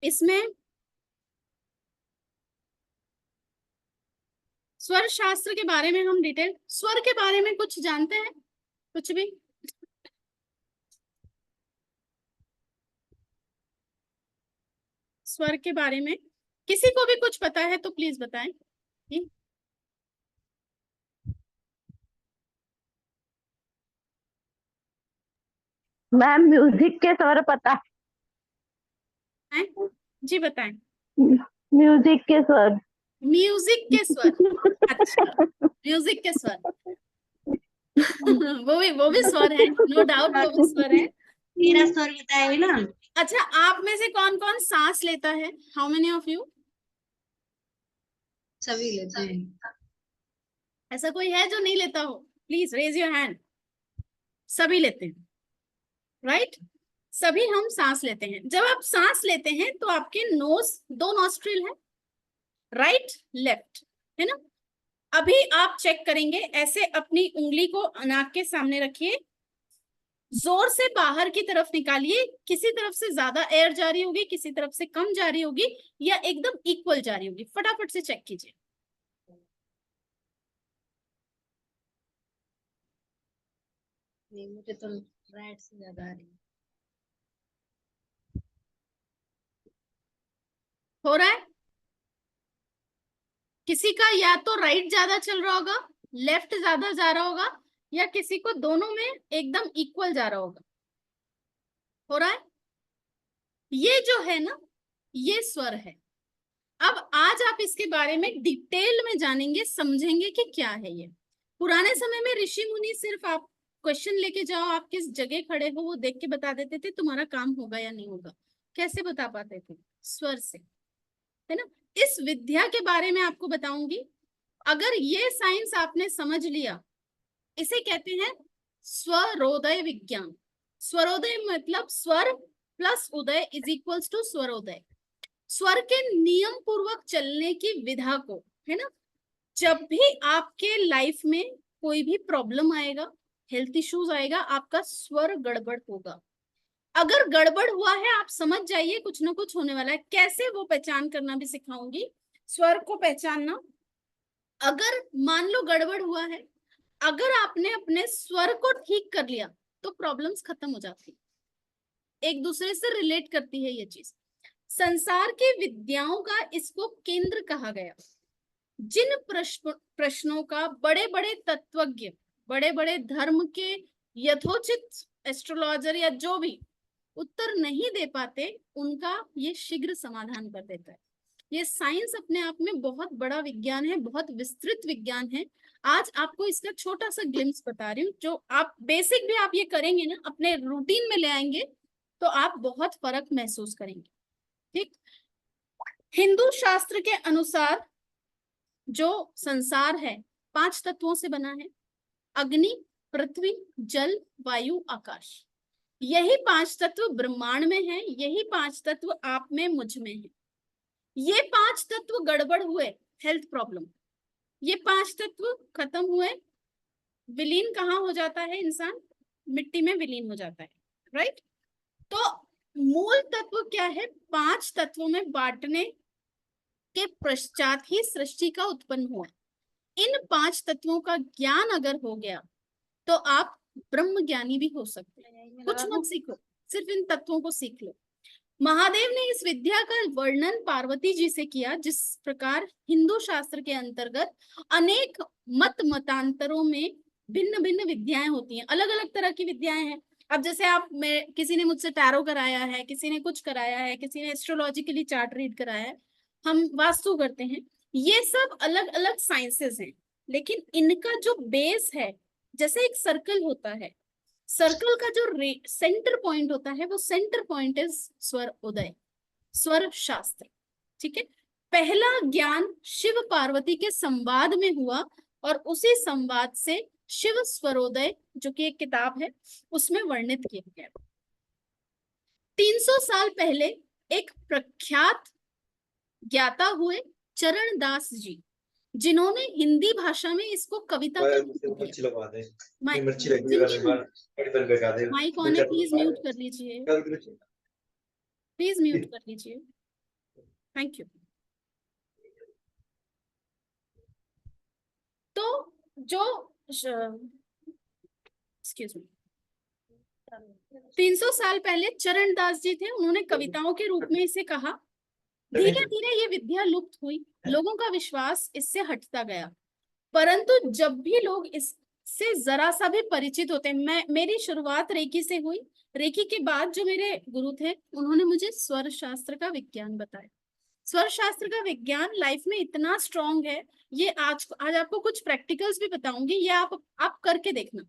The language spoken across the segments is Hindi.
इसमें स्वर शास्त्र के बारे में हम डिटेल, स्वर के बारे में कुछ जानते हैं? कुछ भी? स्वर के बारे में किसी को भी कुछ पता है तो प्लीज बताएं। मैम म्यूजिक के स्वर पता है? जी बताएं। म्यूजिक के स्वर। म्यूजिक के स्वर, अच्छा म्यूजिक के स्वर। वो भी स्वर है, नो डाउट वो भी स्वर है। मेरा स्वर बताए ना। अच्छा, आप में से कौन कौन सांस लेता है? How many of you? सभी लेते हैं। ऐसा कोई है जो नहीं लेता हो? Please raise your hand. सभी लेते हैं, राइट? सभी हम सांस लेते हैं। जब आप सांस लेते हैं तो आपके नोज, दो नॉस्ट्रिल है, राइट लेफ्ट, है ना? अभी आप चेक करेंगे, ऐसे अपनी उंगली को नाक के सामने रखिए, जोर से बाहर की तरफ निकालिए। किसी तरफ से ज्यादा एयर जा रही होगी, किसी तरफ से कम जा रही होगी, या एकदम इक्वल जा रही होगी। फटाफट से चेक कीजिए। नहीं, मुझे तो राइट से ज्यादा आ रही है। हो रहा है? किसी का या तो राइट ज्यादा चल रहा होगा, लेफ्ट ज्यादा जा रहा होगा, या किसी को दोनों में एकदम इक्वल जा रहा होगा। हो रहा है? ये जो है ना, ये स्वर है। अब आज आप इसके बारे में डिटेल में जानेंगे, समझेंगे कि क्या है ये। पुराने समय में ऋषि मुनि सिर्फ आप क्वेश्चन लेके जाओ, आप किस जगह खड़े हो वो देख के बता देते थे तुम्हारा काम होगा या नहीं होगा। कैसे बता पाते थे? स्वर से, है ना? इस विद्या के बारे में आपको बताऊंगी। अगर ये साइंस आपने समझ लिया, इसे कहते हैं स्वरोदय विज्ञान। स्वरोदय मतलब स्वर प्लस उदय इज इक्वल्स टू स्वरोदय। स्वर के नियम पूर्वक चलने की विधा को, है ना? जब भी आपके लाइफ में कोई भी प्रॉब्लम आएगा, हेल्थ इश्यूज आएगा, आपका स्वर गड़बड़ होगा। अगर गड़बड़ हुआ है, आप समझ जाइए कुछ ना कुछ होने वाला है। कैसे, वो पहचान करना भी सिखाऊंगी, स्वर को पहचानना। अगर मान लो गड़बड़ हुआ है, अगर आपने अपने स्वर को ठीक कर लिया तो प्रॉब्लम्स खत्म हो जाती, एक दूसरे से रिलेट करती है ये चीज। संसार की विद्याओं का इसको केंद्र कहा गया। जिन प्रश्नों का बड़े बड़े तत्वज्ञ, बड़े बड़े धर्म के यथोचित एस्ट्रोलॉजर या जो भी उत्तर नहीं दे पाते, उनका ये शीघ्र समाधान कर देता है। ये साइंस अपने आप में बहुत बड़ा विज्ञान है, बहुत विस्तृत विज्ञान है। आज आपको इसका छोटा सा ग्लिम्स बता रही हूँ। जो आप बेसिक भी आप ये करेंगे ना, अपने रूटीन में ले आएंगे, तो आप बहुत फर्क महसूस करेंगे। ठीक? हिंदू शास्त्र के अनुसार जो संसार है 5 तत्वों से बना है। अग्नि, पृथ्वी, जल, वायु, आकाश। यही 5 तत्व ब्रह्मांड में है, यही 5 तत्व आप में, मुझ में है। ये 5 तत्व गड़बड़ हुए, हेल्थ प्रॉब्लम। ये 5 तत्व खत्म हुए, विलीन कहाँ हो जाता है इंसान? मिट्टी में विलीन हो जाता है, राइट? तो मूल तत्व क्या है? 5 तत्वों में बांटने के पश्चात ही सृष्टि का उत्पन्न हुआ। इन 5 तत्वों का ज्ञान अगर हो गया तो आप ब्रह्म ज्ञानी भी हो सकते हैं। कुछ मत सीखो, सिर्फ इन तत्वों को सीख लो। महादेव ने इस विद्या का वर्णन पार्वती जी से किया। जिस प्रकार हिंदू शास्त्र के अंतर्गत अनेक मत मतांतरों में भिन्न भिन्न विद्याएं होती हैं, अलग अलग तरह की विद्याएं हैं। अब जैसे आप में किसी ने मुझसे टैरो कराया है, किसी ने कुछ कराया है, किसी ने एस्ट्रोलॉजिकली चार्ट रीड कराया है, हम वास्तु करते हैं। ये सब अलग अलग साइंसेस हैं, लेकिन इनका जो बेस है, जैसे एक सर्कल होता है, सर्कल का जो सेंटर पॉइंट होता है, वो सेंटर पॉइंट इज स्वर उदय, स्वर शास्त्र। ठीक है? पहला ज्ञान शिव पार्वती के संवाद में हुआ, और उसी संवाद से शिव स्वरोदय, जो कि एक किताब है, उसमें वर्णित किया गया। 300 साल पहले एक प्रख्यात ज्ञाता हुए चरण दास जी, जिन्होंने हिंदी भाषा में इसको कविता का माइक ऑन है, प्लीज म्यूट कर लीजिए, प्लीज म्यूट कर लीजिए। Thank you. तो जो एक्सक्यूज मी 300 साल पहले चरणदास जी थे, उन्होंने कविताओं के रूप में इसे कहा। धीरे धीरे ये विद्या लुप्त हुई, लोगों का विश्वास इससे हटता गया। परंतु जब भी लोग इससे जरा सा भी परिचित होते हैं, मेरी शुरुआत रेकी से हुई। रेकी के बाद जो मेरे गुरु थे, उन्होंने मुझे स्वर शास्त्र का विज्ञान बताया। स्वर शास्त्र का विज्ञान लाइफ में इतना स्ट्रांग है, ये आज आपको कुछ प्रैक्टिकल्स भी बताऊंगी, ये आप करके देखना।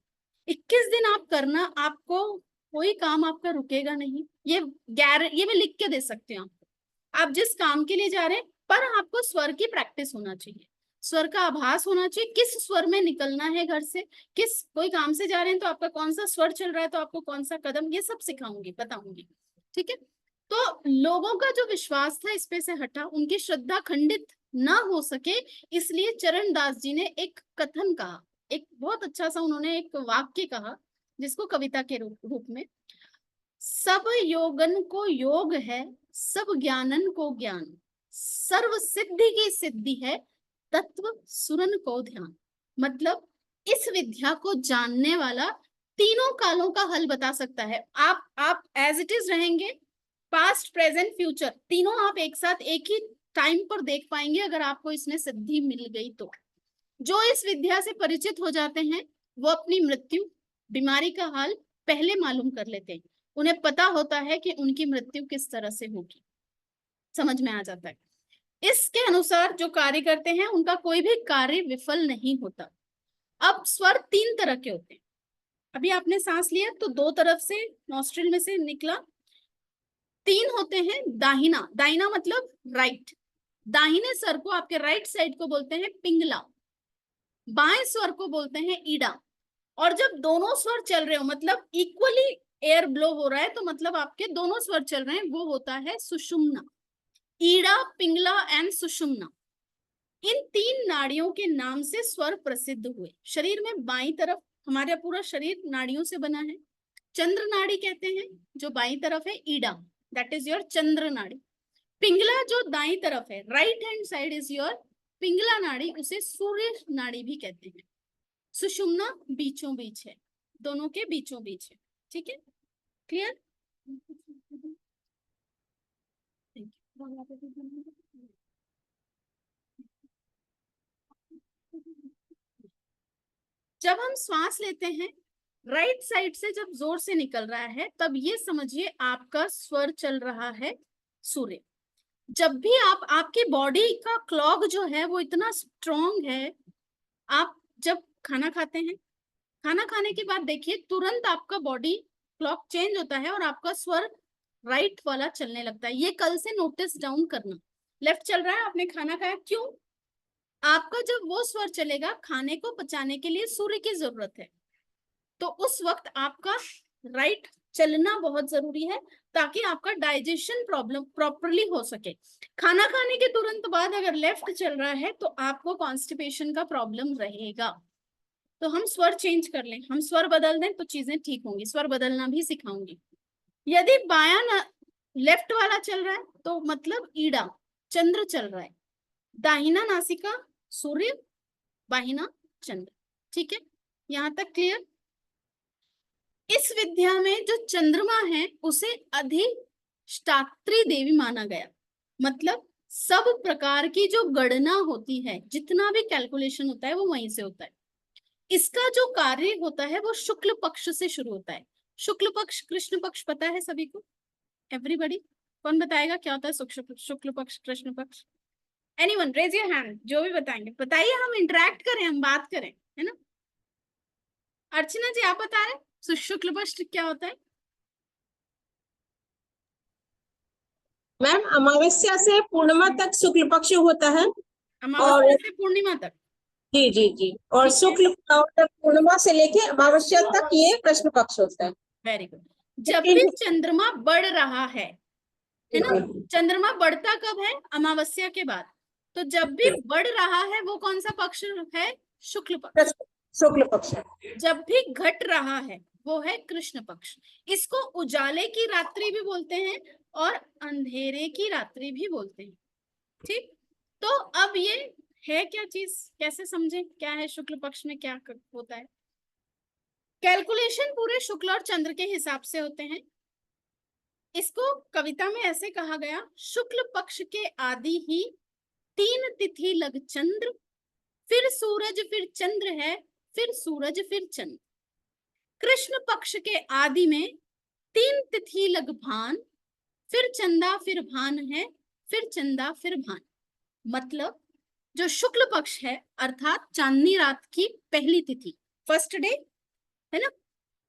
21 दिन आप करना, आपको कोई काम आपका रुकेगा नहीं। ये मैं लिख के दे सकती हूँ आपको। आप जिस काम के लिए जा रहे हैं, पर आपको स्वर की प्रैक्टिस होना चाहिए, स्वर का आभास होना चाहिए, किस स्वर में निकलना है घर से, कोई काम से जा रहे हैं तो आपका कौन सा स्वर चल रहा है, तो आपको कौन सा कदम, ये सब सिखाऊंगी, बताऊंगी, ठीक है। तो लोगों का जो विश्वास था इस पे से हटा, उनकी श्रद्धा खंडित ना हो सके, इसलिए चरणदास जी ने एक कथन कहा, एक बहुत अच्छा सा उन्होंने एक वाक्य कहा, जिसको कविता के रूप में, सब योगन को योग है, सब ज्ञानन को ज्ञान, सर्व सिद्धि की सिद्धि है, तत्व सुरन को ध्यान। मतलब इस विद्या को जानने वाला तीनों कालों का हल बता सकता है। आप एज इट इज रहेंगे, पास्ट प्रेजेंट फ्यूचर तीनों आप एक साथ एक ही टाइम पर देख पाएंगे, अगर आपको इसमें सिद्धि मिल गई तो। जो इस विद्या से परिचित हो जाते हैं, वो अपनी मृत्यु, बीमारी का हाल पहले मालूम कर लेते हैं। उन्हें पता होता है कि उनकी मृत्यु किस तरह से होगी, समझ में आ जाता है। इसके अनुसार जो कार्य करते हैं, उनका कोई भी कार्य विफल नहीं होता। अब स्वर 3 तरह के होते हैं। अभी आपने सांस लिया तो 2 तरफ से नॉस्ट्रिल में से निकला। 3 होते हैं दाहिना, दाहिना मतलब राइट, दाहिने स्वर को, आपके राइट साइड को बोलते हैं पिंगला, बाएं स्वर को बोलते हैं ईड़ा। और जब दोनों स्वर चल रहे हो, मतलब इक्वली एयर ब्लो हो रहा है, तो मतलब आपके दोनों स्वर चल रहे हैं, वो होता है सुषुम्ना। ईड़ा, पिंगला एंड सुषुम्ना, इन 3 नाड़ियों के नाम से स्वर प्रसिद्ध हुए। शरीर में बाईं तरफ, हमारा पूरा शरीर नाड़ियों से बना है। चंद्र नाड़ी कहते हैं जो बाईं तरफ है, Ida, that is your chandra nadi. Pingala जो दाईं तरफ है, right hand side is your Pingala nadi, उसे सूर्य नाड़ी भी कहते हैं। सुषुम्ना बीचों बीच है, दोनों के बीचों बीच है, ठीक है, क्लियर। जब हम श्वास लेते हैं, राइट साइड से जब जोर से निकल रहा है, तब ये समझिए आपका स्वर चल रहा है सूर्य। जब भी आपकी बॉडी का क्लॉक जो है वो इतना स्ट्रॉन्ग है, आप जब खाना खाते हैं, खाना खाने के बाद देखिए तुरंत आपका बॉडी क्लॉक चेंज होता है और आपका स्वर राइट वाला चलने लगता है। ये कल से नोटिस डाउन करना, लेफ्ट चल रहा है, आपने खाना खाया, क्यों? आपका जब वो स्वर चलेगा, खाने को पचाने के लिए सूर्य की जरूरत है, तो उस वक्त आपका राइट चलना बहुत जरूरी है, ताकि आपका डाइजेशन प्रॉब्लम प्रॉपरली हो सके। खाना खाने के तुरंत बाद अगर लेफ्ट चल रहा है, तो आपको कॉन्स्टिपेशन का प्रॉब्लम रहेगा। तो हम स्वर चेंज कर लें, हम स्वर बदल दें तो चीजें ठीक होंगी। स्वर बदलना भी सिखाऊंगी। यदि बायां लेफ्ट वाला चल रहा है, तो मतलब ईड़ा, चंद्र चल रहा है, दाहिना नासिका सूर्य, बाहिना चंद्र, ठीक है, यहां तक क्लियर। इस विद्या में जो चंद्रमा है, उसे अधिष्ठात्री देवी माना गया। मतलब सब प्रकार की जो गणना होती है, जितना भी कैलकुलेशन होता है, वो वहीं से होता है। इसका जो कार्य होता है वो शुक्ल पक्ष से शुरू होता है। शुक्ल पक्ष, कृष्ण पक्ष पता है सभी को? एवरीबॉडी, कौन बताएगा क्या होता है शुक्ल पक्ष, कृष्ण पक्ष? एनीवन रेज योर हैंड, जो भी बताएंगे बताइए, हम इंटरेक्ट करें, हम बात करें, है ना। अर्चना जी आप बता रहे शुक्ल पक्ष क्या होता है? मैम अमावस्या से पूर्णिमा तक शुक्ल पक्ष होता है। अमावस्या से पूर्णिमा तक, जी जी जी, और शुक्ल पूर्णिमा से लेके अमावस्या तक ये कृष्ण पक्ष होता है। Very good. जब भी चंद्रमा बढ़ रहा है ना, चंद्रमा बढ़ता कब है? अमावस्या के बाद। तो जब भी बढ़ रहा है, वो कौन सा पक्ष है? शुक्ल पक्ष। शुक्ल पक्ष। जब भी घट रहा है, वो है कृष्ण पक्ष। इसको उजाले की रात्रि भी बोलते हैं और अंधेरे की रात्रि भी बोलते हैं। ठीक, तो अब ये है क्या चीज, कैसे समझे क्या है शुक्ल पक्ष में क्या होता है। कैलकुलेशन पूरे शुक्ल और चंद्र के हिसाब से होते हैं। इसको कविता में ऐसे कहा गया, शुक्ल पक्ष के आदि ही 3 तिथि लग चंद्र, फिर सूरज फिर चंद्र है, फिर सूरज फिर चंद्र। कृष्ण पक्ष के आदि में 3 तिथि लग भान, फिर चंदा फिर भान है, फिर चंदा फिर भान। मतलब जो शुक्ल पक्ष है अर्थात चांदनी रात की पहली तिथि, फर्स्ट डे है ना,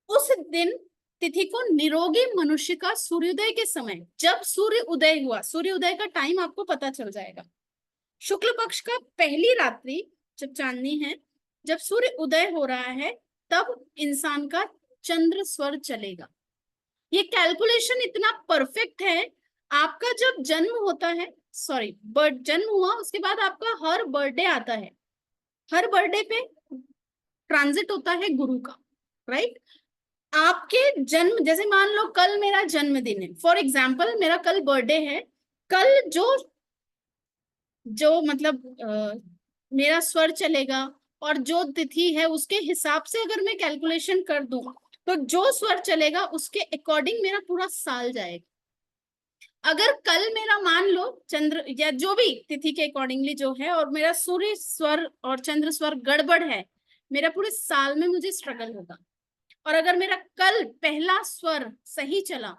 उस दिन तिथि को निरोगी मनुष्य का सूर्योदय के समय, जब सूर्य उदय हुआ, सूर्य उदय का टाइम आपको पता चल जाएगा, शुक्ल पक्ष का पहली रात्रि जब चांदनी है, जब सूर्य उदय हो रहा है, तब इंसान का चंद्र स्वर चलेगा। ये कैलकुलेशन इतना परफेक्ट है, आपका जब जन्म होता है, सॉरी बर्थ जन्म हुआ उसके बाद आपका हर बर्थडे आता है, हर बर्थडे पे ट्रांजिट होता है गुरु का, राइट। आपके जन्म, जैसे मान लो कल मेरा जन्मदिन है, फॉर एग्जाम्पल मेरा कल बर्थडे है, कल जो मतलब मेरा स्वर चलेगा और जो तिथि है उसके हिसाब से अगर मैं कैलकुलेशन कर दूं तो जो स्वर चलेगा उसके अकॉर्डिंग मेरा पूरा साल जाएगा। अगर कल मेरा मान लो चंद्र या जो भी तिथि के अकॉर्डिंगली जो है और मेरा सूर्य स्वर और चंद्र स्वर गड़बड़ है, मेरा पूरे साल में मुझे स्ट्रगल होगा। और अगर मेरा कल पहला स्वर सही चला,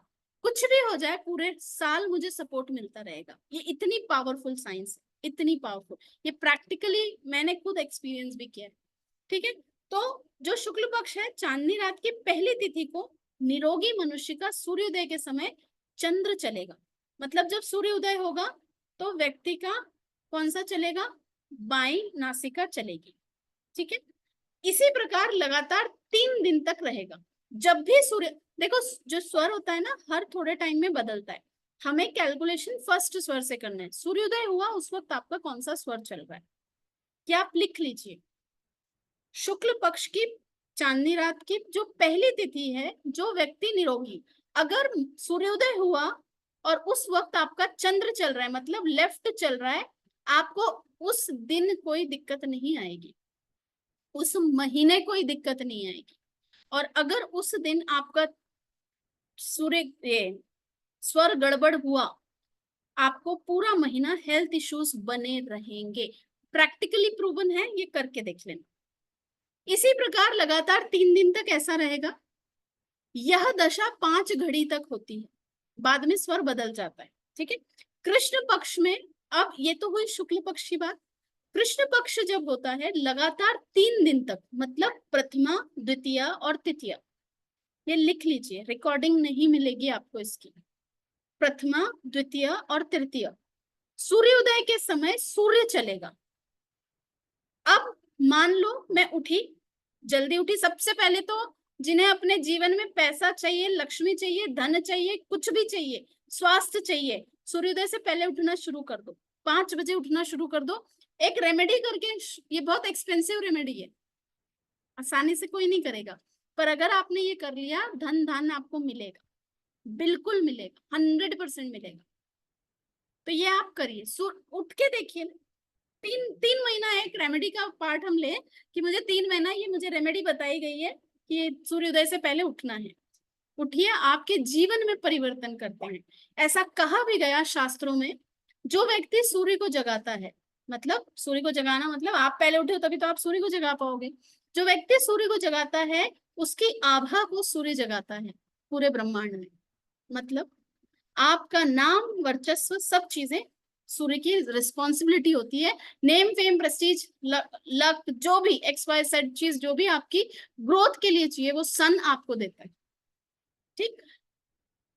कुछ भी हो जाए पूरे साल मुझे सपोर्ट मिलता रहेगा। ये इतनी पावरफुल साइंस है, इतनी पावरफुल, ये प्रैक्टिकली मैंने खुद एक्सपीरियंस भी किया है। ठीक है, तो जो शुक्ल पक्ष है, चांदनी रात की पहली तिथि को निरोगी मनुष्य का सूर्योदय के समय चंद्र चलेगा। मतलब जब सूर्य उदय होगा तो व्यक्ति का कौन सा चलेगा, बाईं नासिका चलेगी। ठीक है, इसी प्रकार लगातार 3 दिन तक रहेगा। जब भी सूर्य, देखो जो स्वर होता है ना हर थोड़े टाइम में बदलता है, हमें कैलकुलेशन फर्स्ट स्वर से करना है। सूर्योदय हुआ उस वक्त आपका कौन सा स्वर चल रहा है, क्या आप लिख लीजिए। शुक्ल पक्ष की चांदनी रात की जो पहली तिथि है, जो व्यक्ति निरोगी, अगर सूर्योदय हुआ और उस वक्त आपका चंद्र चल रहा है, मतलब लेफ्ट चल रहा है, आपको उस दिन कोई दिक्कत नहीं आएगी, उस महीने कोई दिक्कत नहीं आएगी। और अगर उस दिन आपका सूर्य स्वर गड़बड़ हुआ, आपको पूरा महीना हेल्थ इश्यूज बने रहेंगे। प्रैक्टिकली प्रूवन है, ये करके देख लेना। इसी प्रकार लगातार 3 दिन तक ऐसा रहेगा। यह दशा 5 घड़ी तक होती है, बाद में स्वर बदल जाता है। ठीक है, कृष्ण पक्ष में, अब ये तो हुई शुक्ल पक्ष की बात। कृष्ण पक्ष जब होता है लगातार 3 दिन तक, मतलब प्रथमा द्वितीय और तृतीय, ये लिख लीजिए, रिकॉर्डिंग नहीं मिलेगी आपको इसकी। प्रथमा द्वितीय और तृतीय सूर्योदय के समय सूर्य चलेगा। अब मान लो मैं उठी, जल्दी उठी, सबसे पहले तो जिन्हें अपने जीवन में पैसा चाहिए, लक्ष्मी चाहिए, धन चाहिए, कुछ भी चाहिए, स्वास्थ्य चाहिए, सूर्योदय से पहले उठना शुरू कर दो, 5 बजे उठना शुरू कर दो। एक रेमेडी करके, ये बहुत एक्सपेंसिव रेमेडी है, आसानी से कोई नहीं करेगा, पर अगर आपने ये कर लिया, धन धान आपको मिलेगा, बिल्कुल मिलेगा, 100% मिलेगा। तो ये आप करिए, उठ के देखिए। 3 महीना एक रेमेडी का पार्ट हम ले कि मुझे 3 महीना ये मुझे रेमेडी बताई गई है कि सूर्योदय से पहले उठना है। उठिए, आपके जीवन में परिवर्तन करते हैं। ऐसा कहा भी गया शास्त्रों में, जो व्यक्ति सूर्य को जगाता है, मतलब सूर्य को जगाना मतलब आप पहले उठे हो तभी तो आप सूर्य को जगा पाओगे। जो व्यक्ति सूर्य को जगाता है उसकी आभा को सूर्य जगाता है पूरे ब्रह्मांड में। मतलब आपका नाम, वर्चस्व, सब चीजें सूर्य की रिस्पॉन्सिबिलिटी होती है। नेम, फेम, प्रेस्टीज, लक, जो भी XYZ चीज जो भी आपकी ग्रोथ के लिए चाहिए वो सन आपको देता है। ठीक,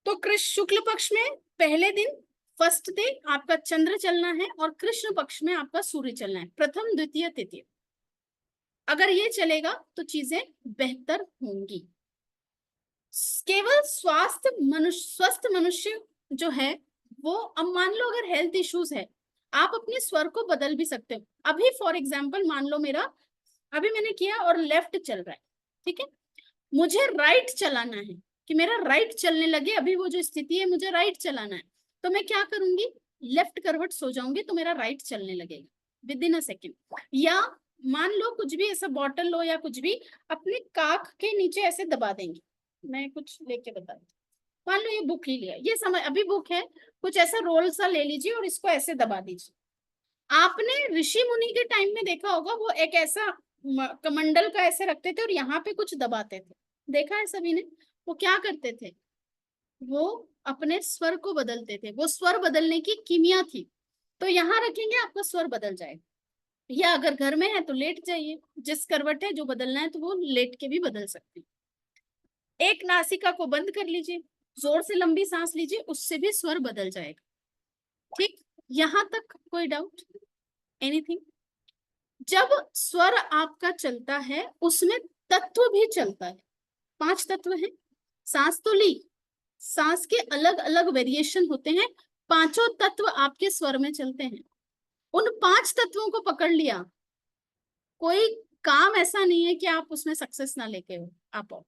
तो कृष्ण शुक्ल पक्ष में पहले दिन, फर्स्ट डे, आपका चंद्र चलना है और कृष्ण पक्ष में आपका सूर्य चलना है, प्रथम द्वितीय तृतीय। अगर ये चलेगा तो चीजें बेहतर होंगी। केवल स्वस्थ मनुष्य जो है वो, अब मान लो अगर हेल्थ इश्यूज है, आप अपने स्वर को बदल भी सकते हो। अभी फॉर एग्जांपल मान लो मेरा, अभी मैंने किया और लेफ्ट चल रहा है, ठीक है, मुझे राइट चलाना है कि मेरा राइट चलने लगे, अभी वो जो स्थिति है मुझे राइट चलाना है, तो मैं क्या करूंगी, लेफ्ट करवट हो जाऊंगी तो मेरा राइट चलने लगेगा विद इन अ सेकेंड। या मान लो कुछ भी ऐसा बॉटल लो या कुछ भी अपने काख के नीचे ऐसे दबा देंगे। मैं कुछ लेके बता दूं, मान लो ये बुक ही लिया, ये समय अभी बुक है, कुछ ऐसा रोल सा ले लीजिए और इसको ऐसे दबा दीजिए। आपने ऋषि मुनि के टाइम में देखा होगा, वो एक ऐसा कमंडल का ऐसे रखते थे और यहाँ पे कुछ दबाते थे, देखा है सभी ने? वो क्या करते थे, वो अपने स्वर को बदलते थे, वो स्वर बदलने की कीमिया थी। तो यहाँ रखेंगे आपका स्वर बदल जाएगा। या अगर घर में है तो लेट जाइए, जिस करवट है जो बदलना है तो वो लेट के भी बदल सकते हैं। एक नासिका को बंद कर लीजिए, जोर से लंबी सांस लीजिए, उससे भी स्वर बदल जाएगा। ठीक, यहां तक कोई डाउट, एनीथिंग? जब स्वर आपका चलता है उसमें तत्व भी चलता है। 5 तत्व हैं, सांस तो ली, सांस के अलग अलग वेरिएशन होते हैं, 5 तत्व आपके स्वर में चलते हैं। उन 5 तत्वों को पकड़ लिया, कोई काम ऐसा नहीं है कि आप उसमें सक्सेस ना लेके हो आप आओ।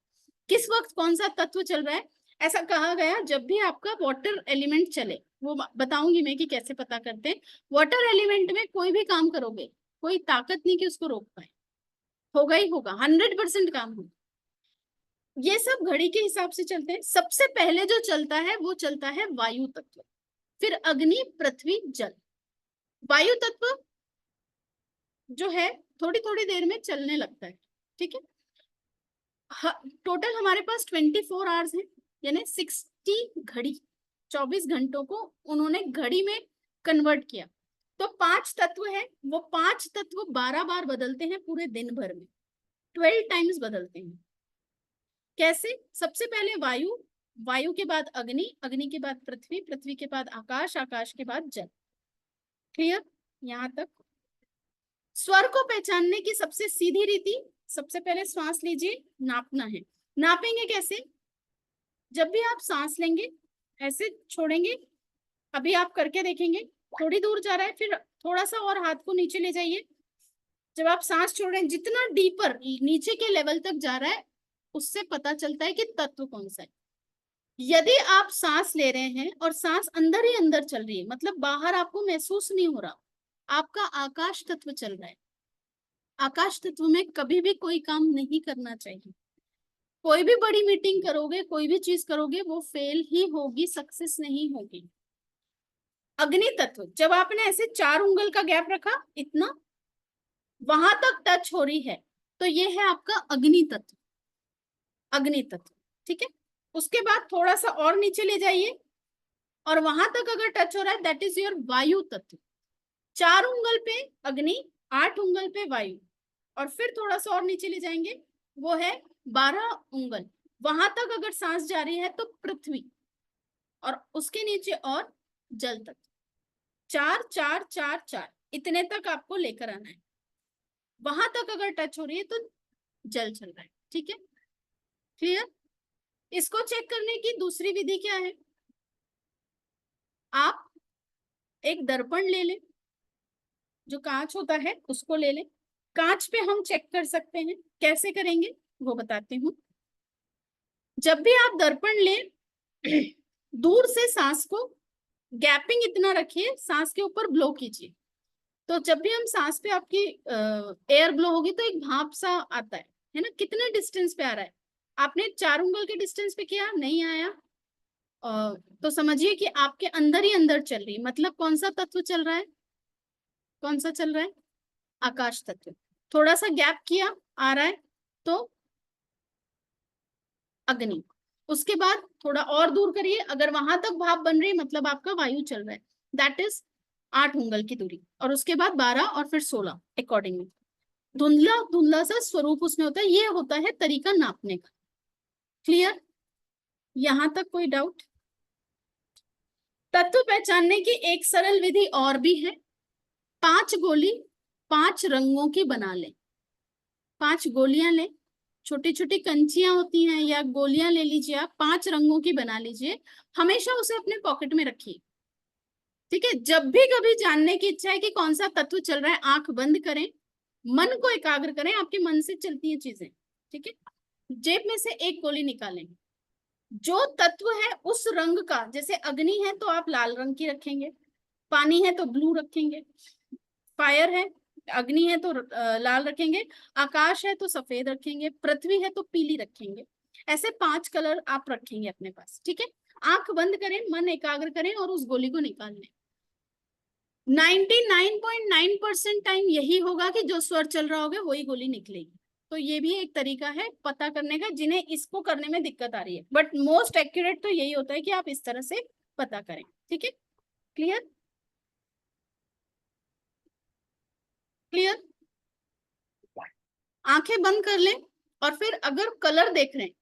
किस वक्त कौन सा तत्व चल रहा है, ऐसा कहा गया जब भी आपका वाटर एलिमेंट चले, वो बताऊंगी मैं कि कैसे पता करते हैं। वाटर एलिमेंट में कोई भी काम करोगे, कोई ताकत नहीं कि उसको रोक पाए, होगा ही होगा, 100% काम होगा। ये सब घड़ी के हिसाब से चलते हैं। सबसे पहले जो चलता है वो चलता है वायु तत्व, फिर अग्नि, पृथ्वी, जल। वायु तत्व जो है थोड़ी थोड़ी देर में चलने लगता है, ठीक है। टोटल हमारे पास 24 आवर्स हैं, यानी 60 घड़ी, 24 घंटों को उन्होंने घड़ी में कन्वर्ट किया। तो 5 तत्व है, वो 5 तत्व 12 बार बदलते हैं पूरे दिन भर में, 12 टाइम्स बदलते हैं। कैसे? सबसे पहले वायु, वायु के बाद अग्नि, अग्नि के बाद पृथ्वी, पृथ्वी के बाद आकाश, आकाश के बाद जल। क्लियर यहां तक? स्वर को पहचानने की सबसे सीधी रीति, सबसे पहले श्वास लीजिए, नापना है। नापेंगे कैसे? जब भी आप सांस लेंगे ऐसे छोड़ेंगे, अभी आप करके देखेंगे, थोड़ी दूर जा रहा है, फिर थोड़ा सा और हाथ को नीचे ले जाइए। जब आप सांस छोड़ रहे हैं, जितना डीपर नीचे के लेवल तक जा रहा है, उससे पता चलता है कि तत्व कौन सा है। यदि आप सांस ले रहे हैं और सांस अंदर ही अंदर चल रही है, मतलब बाहर आपको महसूस नहीं हो रहा, आपका आकाश तत्व चल रहा है। आकाश तत्व में कभी भी कोई काम नहीं करना चाहिए। कोई भी बड़ी मीटिंग करोगे, कोई भी चीज करोगे, वो फेल ही होगी, सक्सेस नहीं होगी। अग्नि तत्व, जब आपने ऐसे 4 उंगल का गैप रखा, इतना वहां तक टच हो रही है, तो ये है आपका अग्नि तत्व, अग्नि तत्व, ठीक है। उसके बाद थोड़ा सा और नीचे ले जाइए और वहां तक अगर टच हो रहा है, दैट इज योर वायु तत्व। 4 उंगल पे अग्नि, 8 उंगल पे वायु, और फिर थोड़ा सा और नीचे ले जाएंगे, वो है 12 उंगल, वहां तक अगर सांस जा रही है तो पृथ्वी, और उसके नीचे और जल तत्व। 4 4 4 4 इतने तक आपको लेकर आना है। वहां तक अगर टच हो रही है तो जल चल रहा है, ठीक है। क्लियर? इसको चेक करने की दूसरी विधि क्या है, आप एक दर्पण ले लें, जो कांच होता है उसको ले लें, कांच पे हम चेक कर सकते हैं। कैसे करेंगे वो बताती हूँ। जब भी आप दर्पण लें, दूर से सांस को गैपिंग इतना रखिए, सांस के ऊपर ब्लो कीजिए। तो जब भी हम सांस पे आपकी एयर ब्लो होगी तो एक भाप सा आता है ना? कितने डिस्टेंस पे आ रहा है? आपने 4 उंगल के डिस्टेंस पे किया, नहीं आया, तो समझिए कि आपके अंदर ही अंदर चल रही है। मतलब कौन सा तत्व चल रहा है? कौन सा चल रहा है? आकाश तत्व। थोड़ा सा गैप किया, आ रहा है तो अग्नि। उसके बाद थोड़ा और दूर करिए, अगर वहां तक भाप बन रही है मतलब आपका वायु चल रहा है, दैट इज 8 उंगल की दूरी, और उसके बाद 12 और फिर 16 अकॉर्डिंगली। धुंधला धुंधला सा स्वरूप उसमें होता है, ये होता है तरीका नापने का। क्लियर? यहां तक कोई डाउट? तत्व पहचानने की एक सरल विधि और भी है। 5 गोली 5 रंगों की बना लें। 5 गोलियां लें, छोटी छोटी कंचियां होती हैं या गोलियां ले लीजिए, आप 5 रंगों की बना लीजिए, हमेशा उसे अपने पॉकेट में रखिए, ठीक है। जब भी कभी जानने की इच्छा है कि कौन सा तत्व चल रहा है, आंख बंद करें, मन को एकाग्र करें, आपके मन से चलती है चीजें, ठीक है। जेब में से एक गोली निकालें, जो तत्व है उस रंग का, जैसे अग्नि है तो आप लाल रंग की रखेंगे, पानी है तो ब्लू रखेंगे, फायर है, अग्नि है तो लाल रखेंगे, आकाश है तो सफेद रखेंगे, पृथ्वी है तो पीली रखेंगे। ऐसे 5 कलर आप रखेंगे अपने पास, ठीक है। आंख बंद करें, मन एकाग्र करें और उस गोली को निकाल लें। 99.9% टाइम यही होगा कि जो स्वर चल रहा होगा वही गोली निकलेगी। तो ये भी एक तरीका है पता करने का, जिन्हें इसको करने में दिक्कत आ रही है, बट मोस्ट एक्यूरेट तो यही होता है कि आप इस तरह से पता करें, ठीक है। क्लियर? क्लियर? आंखें बंद कर लें और फिर अगर कलर देख रहे हैं,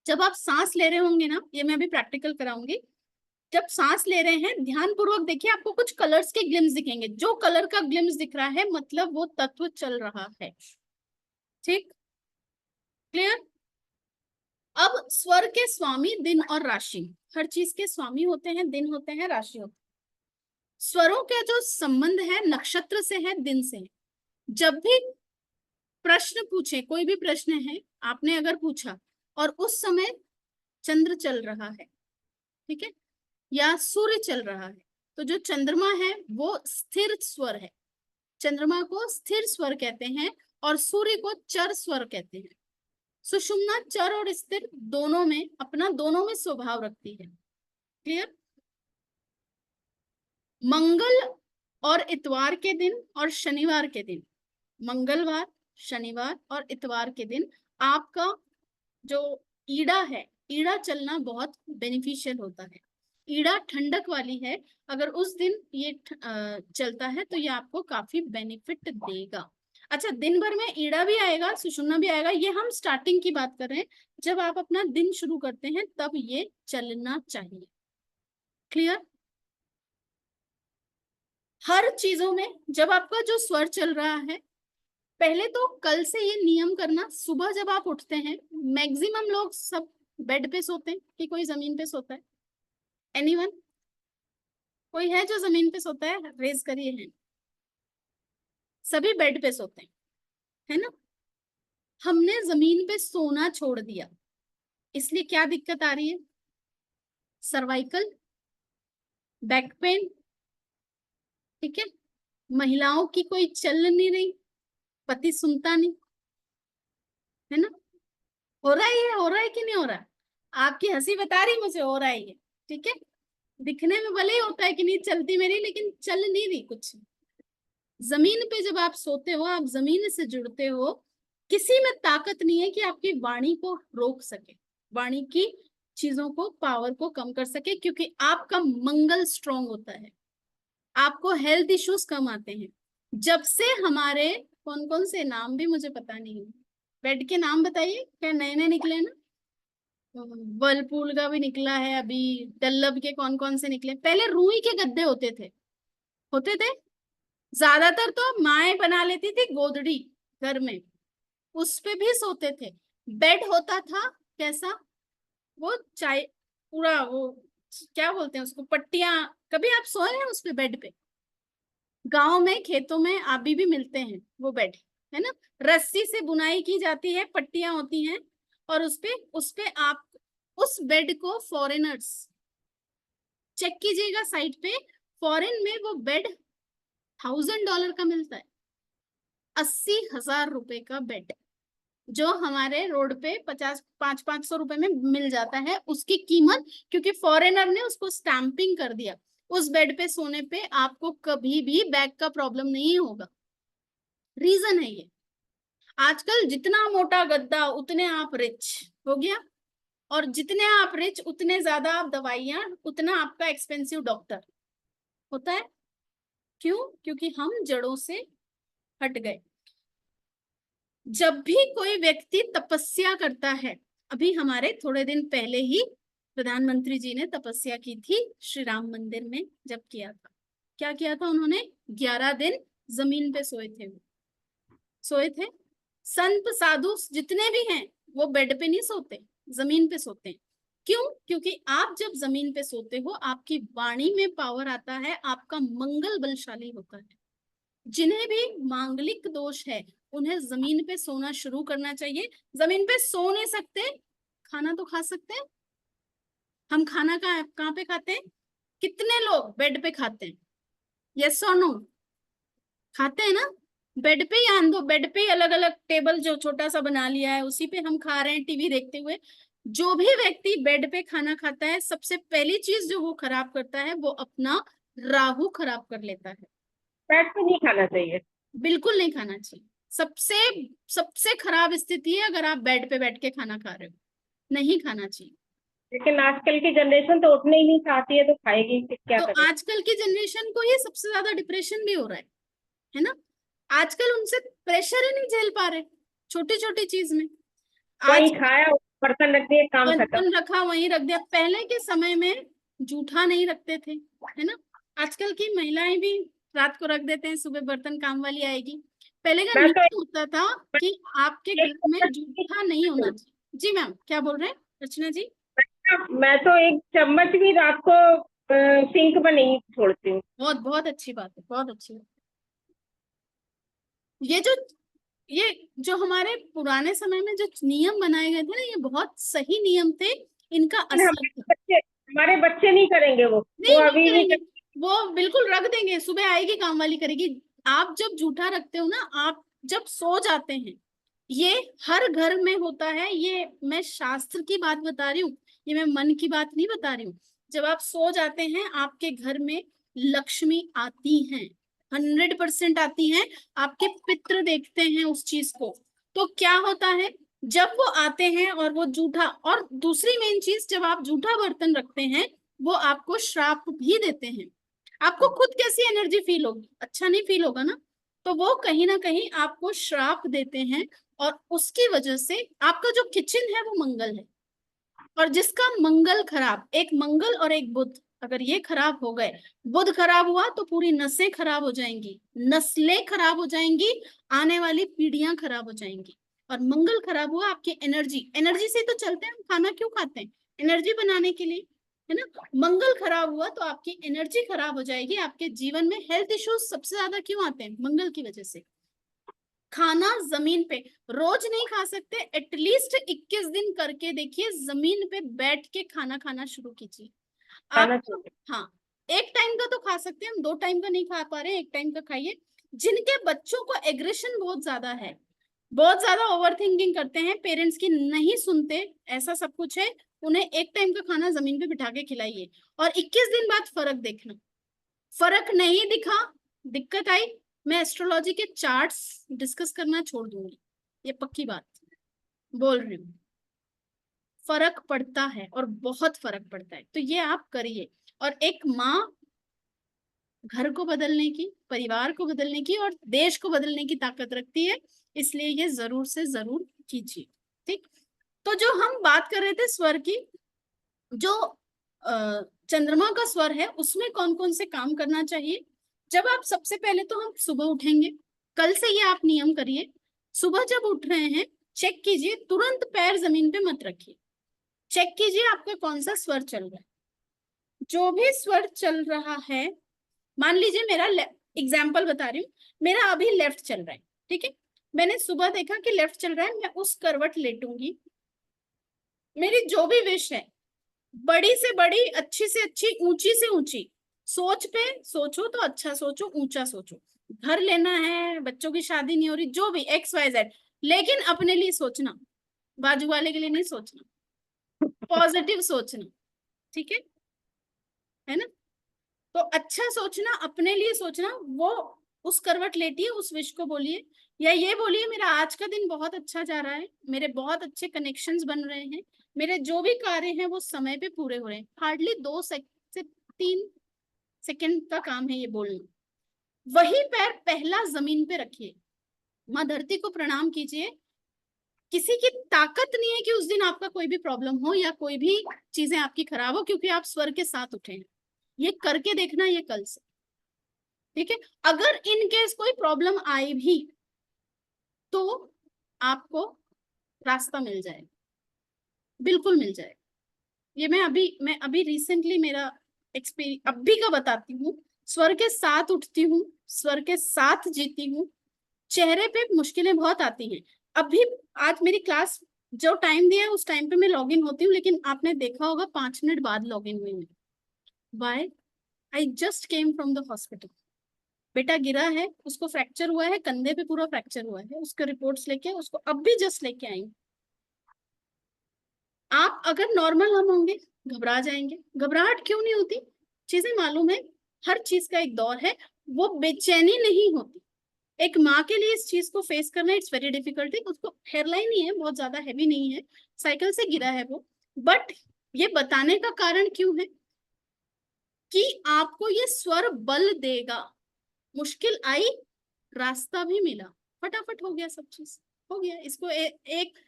जब आप सांस ले रहे होंगे ना, ये मैं अभी प्रैक्टिकल कराऊंगी, जब सांस ले रहे हैं ध्यान पूर्वक देखिए, आपको कुछ कलर्स के ग्लिम्स दिखेंगे। जो कलर का ग्लिम्स दिख रहा है मतलब वो तत्व चल रहा है, ठीक। क्लियर? अब स्वर के स्वामी दिन और राशि, हर चीज के स्वामी होते हैं, दिन होते हैं, राशि होते हैं। स्वरों का जो संबंध है नक्षत्र से है, दिन से है। जब भी प्रश्न पूछे, कोई भी प्रश्न है आपने अगर पूछा और उस समय चंद्र चल रहा है, ठीक है, या सूर्य चल रहा है, तो जो चंद्रमा है वो स्थिर स्वर है, चंद्रमा को स्थिर स्वर कहते हैं और सूर्य को चर स्वर कहते हैं। सुषुम्ना चर और स्थिर दोनों में स्वभाव रखती है। क्लियर? मंगल और इतवार के दिन और शनिवार के दिन, मंगलवार, शनिवार और इतवार के दिन आपका जो ईड़ा है, ईड़ा चलना बहुत बेनिफिशियल होता है। ईड़ा ठंडक वाली है, अगर उस दिन ये चलता है तो ये आपको काफी बेनिफिट देगा। अच्छा, दिन भर में ईड़ा भी आएगा, सुषुम्ना भी आएगा, ये हम स्टार्टिंग की बात कर रहे हैं, जब आप अपना दिन शुरू करते हैं तब ये चलना चाहिए। क्लियर? हर चीजों में जब आपका जो स्वर चल रहा है, पहले तो कल से ये नियम करना, सुबह जब आप उठते हैं, मैक्सिमम लोग सब बेड पे सोते हैं कि कोई जमीन पे सोता है? एनीवन? कोई है जो जमीन पे सोता है? रेज करिए हैं। सभी बेड पे सोते हैं, है ना। हमने जमीन पे सोना छोड़ दिया, इसलिए क्या दिक्कत आ रही है? सर्वाइकल, बैक पेन, ठीक है। महिलाओं की कोई चल नहीं रही, पति सुनता नहीं, है ना। हो रहा है कि नहीं हो रहा? आपकी हंसी बता रही मुझे हो रहा है ये, ठीक है। दिखने में भले ही होता है कि नहीं चलती मेरी, लेकिन चल नहीं रही कुछ। जमीन पे जब आप सोते हो, आप जमीन से जुड़ते हो, किसी में ताकत नहीं है कि आपकी वाणी को रोक सके, वाणी की चीजों को, पावर को कम कर सके, क्योंकि आपका मंगल स्ट्रांग होता है, आपको हेल्थ इश्यूज कम आते हैं। जब से हमारे कौन कौन से नाम भी मुझे पता नहीं, बेड के नाम बताइए, क्या नए नए निकले ना? वर्लपूल का भी निकला है अभी, डल्लब के कौन कौन से निकले। पहले रूई के गद्दे होते थे, ज्यादातर तो माएं बना लेती थी गोदड़ी घर में, उस पे भी सोते थे। बेड होता था कैसा, वो चाय पूरा, वो क्या बोलते हैं उसको, पट्टियां। कभी आप सोए हैं उस पे, बेड पे? गांव में, खेतों में अभी भी मिलते हैं वो बेड, है ना। रस्सी से बुनाई की जाती है, पट्टियां होती हैं, और उस पे आप उस बेड को, फॉरेनर्स चेक कीजिएगा साइट पे, फॉरेन में वो बेड $1000 का मिलता है, 80,000 रुपए का बेड, जो हमारे रोड पे 500 रुपए में मिल जाता है। उसकी कीमत, क्योंकि फॉरेनर ने उसको स्टैंपिंग कर दिया, उस बेड पे सोने पे आपको कभी भी बैक का प्रॉब्लम नहीं होगा। रीजन है ये। आजकल जितना मोटा गद्दा उतने आप रिच, हो गया। और जितने आप रिच उतने ज्यादा आप दवाइयां, उतना आपका एक्सपेंसिव डॉक्टर होता है। क्यों? क्योंकि हम जड़ों से हट गए। जब भी कोई व्यक्ति तपस्या करता है, अभी हमारे थोड़े दिन पहले ही प्रधानमंत्री जी ने तपस्या की थी श्री राम मंदिर में, जब किया था, क्या किया था उन्होंने? 11 दिन जमीन पे सोए थे। संत साधु जितने भी हैं वो बेड पे नहीं सोते, जमीन पे सोते हैं। क्यों? क्योंकि आप जब जमीन पे सोते हो, आपकी वाणी में पावर आता है, आपका मंगल बलशाली होता है। जिन्हें भी मांगलिक दोष है उन्हें जमीन पे सोना शुरू करना चाहिए। जमीन पे सो नहीं सकते, खाना तो खा सकते हैं। हम खाना कहाँ पे खाते हैं? कितने लोग बेड पे खाते हैं? यस और नो? खाते हैं ना? बेड पे ही आन दो, बेड पे ही अलग अलग टेबल जो छोटा सा बना लिया है उसी पे हम खा रहे हैं टीवी देखते हुए। जो भी व्यक्ति बेड पे खाना खाता है, सबसे पहली चीज जो वो खराब करता है वो अपना राहु खराब कर लेता है। बैठ के नहीं खाना चाहिए। बिल्कुल नहीं खाना चाहिए। सबसे सबसे खराब स्थिति है अगर आप बेड पे बैठ के खाना खा रहे हो, नहीं खाना चाहिए। लेकिन आजकल की जनरेशन तो उठने ही नहीं चाहती है, तो खाएगी फिर क्या तो करे। आजकल की जनरेशन को ही सबसे ज्यादा डिप्रेशन भी हो रहा है ना? आजकल उनसे प्रेशर ही नहीं झेल पा रहे छोटी छोटी चीज में। वही आज खाया, बर्तन रख दिए, काम खत्म। बर्तन रखा वहीं रख दिया। पहले के समय में जूठा नहीं रखते थे, है ना? आजकल की महिलाएं भी रात को रख देते हैं, सुबह बर्तन काम वाली आएगी। पहले का मैं तो नियम होता था कि आपके एक घर में जूठा नहीं होना चाहिए। जी मैम, क्या बोल रहे हैं रचना जी? मैं तो एक चम्मच भी रात को सिंक में नहीं छोड़ती हूँ। बहुत बहुत अच्छी बात है, बहुत अच्छी बात। ये जो हमारे पुराने समय में जो नियम बनाए गए थे ना, ये बहुत सही नियम थे, इनका असर था। हमारे बच्चे नहीं करेंगे वो नहीं नहीं अभी भी करेंगे, वो बिल्कुल रख देंगे, सुबह आएगी काम वाली करेगी। आप जब जूठा रखते हो ना, आप जब सो जाते हैं, ये हर घर में होता है। ये मैं शास्त्र की बात बता रही हूँ, ये मैं मन की बात नहीं बता रही हूँ। जब आप सो जाते हैं, आपके घर में लक्ष्मी आती हैं, 100% आती हैं। आपके पितृ देखते हैं उस चीज को। तो क्या होता है, जब वो आते हैं और वो जूठा, और दूसरी मेन चीज, जब आप जूठा बर्तन रखते हैं, वो आपको श्राप भी देते हैं। आपको खुद कैसी एनर्जी फील होगी? अच्छा नहीं फील होगा ना? तो वो कहीं ना कहीं आपको श्राप देते हैं, और उसकी वजह से आपका जो किचन है वो मंगल है, और जिसका मंगल खराब, एक मंगल और एक बुध अगर ये खराब हो गए, बुध खराब हुआ तो पूरी नसें खराब हो जाएंगी, नस्लें खराब हो जाएंगी, आने वाली पीढ़ियां खराब हो जाएंगी। और मंगल खराब हुआ, आपकी एनर्जी, एनर्जी से तो चलते हैं हम, खाना क्यों खाते हैं? एनर्जी बनाने के लिए, है ना? मंगल खराब हुआ तो आपकी एनर्जी खराब हो जाएगी। आपके जीवन में हेल्थ इश्यूज सबसे ज्यादा क्यों आते हैं? मंगल की वजह से। खाना जमीन पे रोज नहीं खा सकते, एटलीस्ट 21 दिन करके देखिए, जमीन पे बैठ के खाना खाना शुरू कीजिए खाना आप। चाहिए। हाँ, एक टाइम का तो खा सकते हैं हम, 2 टाइम का नहीं खा पा रहे हैं, एक टाइम का खाइए। जिनके बच्चों को एग्रेशन बहुत ज्यादा है, बहुत ज्यादा ओवर थिंकिंग करते हैं, पेरेंट्स की नहीं सुनते, ऐसा सब कुछ है, उन्हें एक टाइम का खाना जमीन पे बिठा के खिलाइए, और 21 दिन बाद फर्क देखना। फर्क नहीं दिखा, दिक्कत आई, मैं एस्ट्रोलॉजी के चार्ट्स डिस्कस करना छोड़ दूंगी, ये पक्की बात बोल रही हूँ। फर्क पड़ता है, और बहुत फर्क पड़ता है, तो ये आप करिए। और एक माँ घर को बदलने की, परिवार को बदलने की, और देश को बदलने की ताकत रखती है, इसलिए ये जरूर से जरूर कीजिए। ठीक, तो जो हम बात कर रहे थे स्वर की, जो चंद्रमा का स्वर है, उसमें कौन कौन से काम करना चाहिए? जब आप, सबसे पहले तो हम सुबह उठेंगे, कल से ये आप नियम करिए, सुबह जब उठ रहे हैं चेक कीजिए, तुरंत पैर जमीन पे मत रखिए, चेक कीजिए आपका कौन सा स्वर चल रहा है। जो भी स्वर चल रहा है, मान लीजिए मेरा एग्जाम्पल बता रही हूँ, मेरा अभी लेफ्ट चल रहा है, ठीक है, मैंने सुबह देखा कि लेफ्ट चल रहा है, मैं उस करवट लेटूंगी। मेरी जो भी विश है, बड़ी से बड़ी, अच्छी से अच्छी, ऊंची से ऊंची सोच पे सोचो, तो अच्छा सोचो, ऊंचा सोचो। घर लेना है, बच्चों की शादी नहीं हो रही, जो भी XYZ, लेकिन अपने लिए सोचना, बाजू वाले के लिए नहीं सोचना, पॉजिटिव सोचना, ठीक है ना? तो अच्छा सोचना, अपने लिए सोचना, वो उस करवट लेटिए, उस विश को बोलिए, या ये बोलिए, मेरा आज का दिन बहुत अच्छा जा रहा है, मेरे बहुत अच्छे कनेक्शंस बन रहे हैं, मेरे जो भी कार्य हैं वो समय पे पूरे हो रहे हैं। हार्डली 2 से 3 सेकंड का काम है ये बोलना। वही पैर पहला जमीन पे रखिए, माँ धरती को प्रणाम कीजिए। किसी की ताकत नहीं है कि उस दिन आपका कोई भी प्रॉब्लम हो या कोई भी चीजें आपकी खराब हो, क्योंकि आप स्वर के साथ उठे हैं। ये करके देखना, ये कल से, ठीक है? अगर इन केस कोई प्रॉब्लम आए भी तो आपको रास्ता मिल जाएगा, बिल्कुल मिल जाएगा। ये मैं अभी रिसेंटली मेरा एक्सपीरियंस अभी का बताती हूँ। स्वर के साथ उठती हूँ, स्वर के साथ जीती हूँ। चेहरे पे मुश्किलें बहुत आती हैं। अभी आज मेरी क्लास जो टाइम दिया है उस टाइम पे मैं लॉग इन होती हूँ, लेकिन आपने देखा होगा 5 मिनट बाद लॉग इन हुई मैं। Why? I just came from the hospital. बेटा गिरा है, उसको फ्रैक्चर हुआ है, कंधे पे पूरा फ्रैक्चर हुआ है, उसके रिपोर्ट्स लेके उसको अब भी जस्ट लेके आएंगे। आप अगर नॉर्मल हम होंगे घबरा जाएंगे। घबराहट क्यों नहीं होती? चीजें मालूम है, हर चीज का एक दौर है, वो बेचैनी नहीं होती। एक माँ के लिए इस चीज को फेस करना इट्स वेरी डिफिकल्ट है। उसको हेयरलाइन ही है, बहुत ज्यादा हैवी नहीं है, साइकिल से गिरा है वो, बट ये बताने का कारण क्यों है कि आपको ये स्वर बल देगा। मुश्किल आई, रास्ता भी मिला, फटाफट हो गया, सब चीज हो गया। इसको एक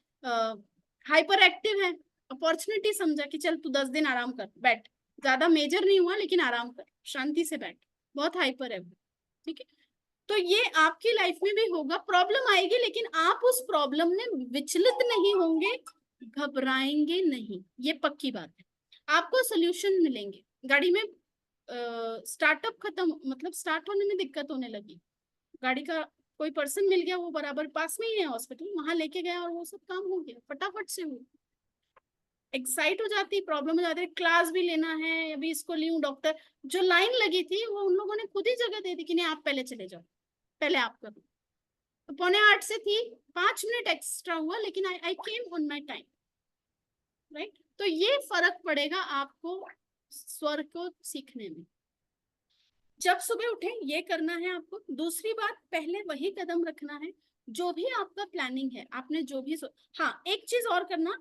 हाइपर एक्टिव है, अपॉर्चुनिटी समझा कि चल तू 10 दिन आराम कर, बैठ, ज्यादा मेजर नहीं हुआ लेकिन आराम कर, शांति से बैठ, बहुत हाइपर है वो, ठीक है। तो ये आपकी लाइफ में भी होगा, प्रॉब्लम आएगी, लेकिन आप उस प्रॉब्लम में विचलित नहीं होंगे, घबराएंगे नहीं, ये पक्की बात है। आपको सोल्यूशन मिलेंगे। गाड़ी में स्टार्टअप खत्म, मतलब स्टार्ट होने में दिक्कत होने लगी, गाड़ी का कोई पर्सन मिल गया, वो बराबर पास में ही है हॉस्पिटल, वहां लेके गया और वो सब काम हो गया, फटाफट से हुआ। एक्साइट हो जाती, प्रॉब्लम हो जाती है, क्लास भी लेना है, अभी इसको ली डॉक्टर, जो लाइन लगी थी वो उन लोगों ने खुद ही जगह दे दी कि नहीं आप पहले चले जाओ, पहले आप करो। तो 7:45 से थी, 5 मिनट एक्स्ट्रा हुआ, लेकिन I came on my time, right. तो ये फर्क पड़ेगा आपको स्वर को सीखने में। जब सुबह उठे ये करना है आपको। दूसरी बात, पहले वही कदम रखना है जो भी आपका प्लानिंग है, आपने जो भी हाँ, एक चीज और करना,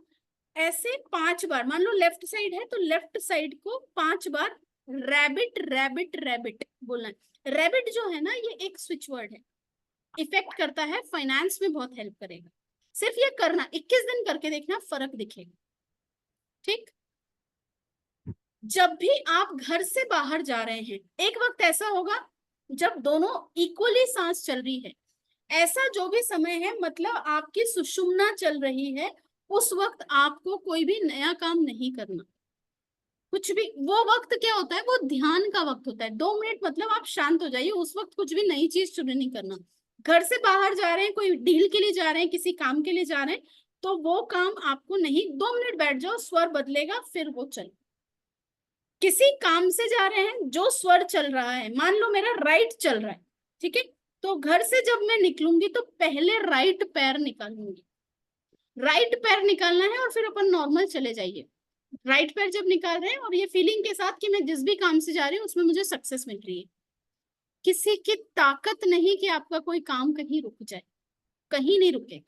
ऐसे 5 बार, मान लो लेफ्ट साइड है तो लेफ्ट साइड को 5 बार रैबिट रैबिट रैबिट बोलना है। रैबिट जो है ना, ये एक स्विच वर्ड है, इफेक्ट करता है, फाइनेंस में बहुत हेल्प करेगा। सिर्फ ये करना, 21 दिन करके देखना, फर्क दिखेगा, ठीक। जब भी आप घर से बाहर जा रहे हैं, एक वक्त ऐसा होगा जब दोनों इक्वली सांस चल रही है, ऐसा जो भी समय है, मतलब आपकी सुषुम्ना चल रही है, उस वक्त आपको कोई भी नया काम नहीं करना, कुछ भी। वो वक्त क्या होता है, वो ध्यान का वक्त होता है। 2 मिनट मतलब आप शांत हो जाइए, उस वक्त कुछ भी नई चीज शुरू नहीं करना। घर से बाहर जा रहे हैं, कोई डील के लिए जा रहे हैं, किसी काम के लिए जा रहे हैं, तो वो काम आपको नहीं, 2 मिनट बैठ जाओ, स्वर बदलेगा, फिर वो चल। किसी काम से जा रहे हैं, जो स्वर चल रहा है, मान लो मेरा राइट चल रहा है, ठीक है, तो घर से जब मैं निकलूंगी तो पहले राइट पैर निकालूंगी, राइट पैर निकालना है, और फिर अपन नॉर्मल चले जाइए। राइट पैर जब निकाल रहे हैं और ये फीलिंग के साथ कि मैं जिस भी काम से जा रही हूँ उसमें मुझे सक्सेस मिल रही है। किसी की ताकत नहीं कि आपका कोई काम कहीं रुक जाए, कहीं नहीं रुकेगा,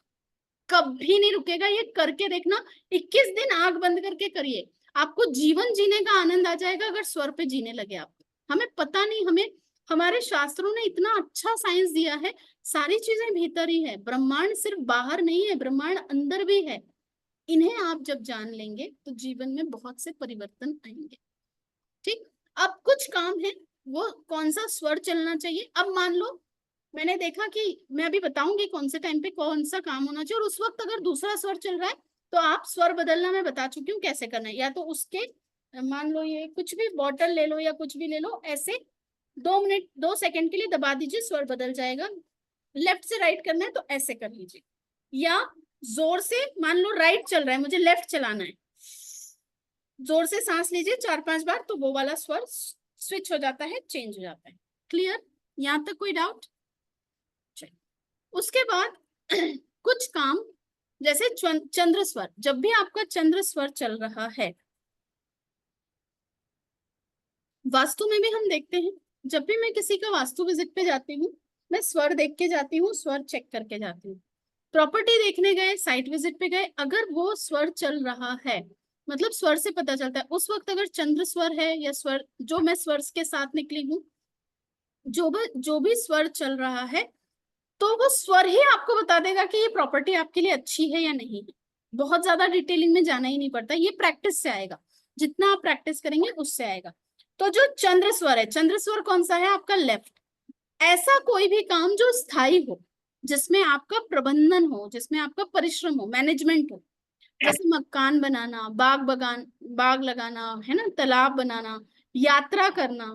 कभी नहीं रुकेगा। ये करके देखना, 21 दिन आंख बंद करके करिए, आपको जीवन जीने का आनंद आ जाएगा अगर स्वर पे जीने लगे आप। हमें पता नहीं, हमें हमारे शास्त्रों ने इतना अच्छा साइंस दिया है, सारी चीजें भीतर ही है, ब्रह्मांड सिर्फ बाहर नहीं है, ब्रह्मांड अंदर भी है। इन्हें आप जब जान लेंगे तो जीवन में बहुत से परिवर्तन आएंगे, ठीक। अब कुछ काम है, वो कौन सा स्वर चलना चाहिए। अब मान लो मैंने देखा कि मैं अभी बताऊंगी कौन से टाइम पे कौन सा काम होना चाहिए, और उस वक्त अगर दूसरा स्वर चल रहा है तो आप स्वर बदलना मैं बता चुकी हूँ कैसे करना है। या तो उसके, मान लो ये कुछ भी बॉटल ले लो या कुछ भी ले लो, ऐसे 2 मिनट 2 सेकंड के लिए दबा दीजिए, स्वर बदल जाएगा। लेफ्ट से राइट करना है तो ऐसे कर लीजिए, या जोर से, मान लो राइट चल रहा है, मुझे लेफ्ट चलाना है, जोर से सांस लीजिए 4-5 बार, तो वो वाला स्वर स्विच हो जाता है, चेंज हो जाता है। क्लियर? यहाँ तक कोई डाउट? उसके बाद कुछ काम, जैसे चंद्र स्वर, जब भी आपका चंद्र स्वर चल रहा है, वास्तु में भी हम देखते हैं, जब भी मैं किसी का वास्तु विजिट पे जाती हूँ, मैं स्वर देख के जाती हूँ, स्वर चेक करके जाती हूँ। प्रॉपर्टी देखने गए, साइट विजिट पे गए, अगर वो स्वर चल रहा है, मतलब स्वर से पता चलता है उस वक्त अगर चंद्र स्वर है, या स्वर जो मैं स्वर के साथ निकली हूँ, जो भी स्वर चल रहा है, तो वो स्वर ही आपको बता देगा कि ये प्रॉपर्टी आपके लिए अच्छी है या नहीं है। बहुत ज्यादा डिटेलिंग में जाना ही नहीं पड़ता, ये प्रैक्टिस से आएगा, जितना आप प्रैक्टिस करेंगे उससे आएगा। तो जो चंद्र स्वर है, चंद्र स्वर कौन सा है आपका? लेफ्ट। ऐसा कोई भी काम जो स्थायी हो, जिसमें आपका प्रबंधन हो, जिसमें आपका परिश्रम हो, मैनेजमेंट हो, जैसे मकान बनाना, बाग लगाना है ना, तालाब बनाना, यात्रा करना,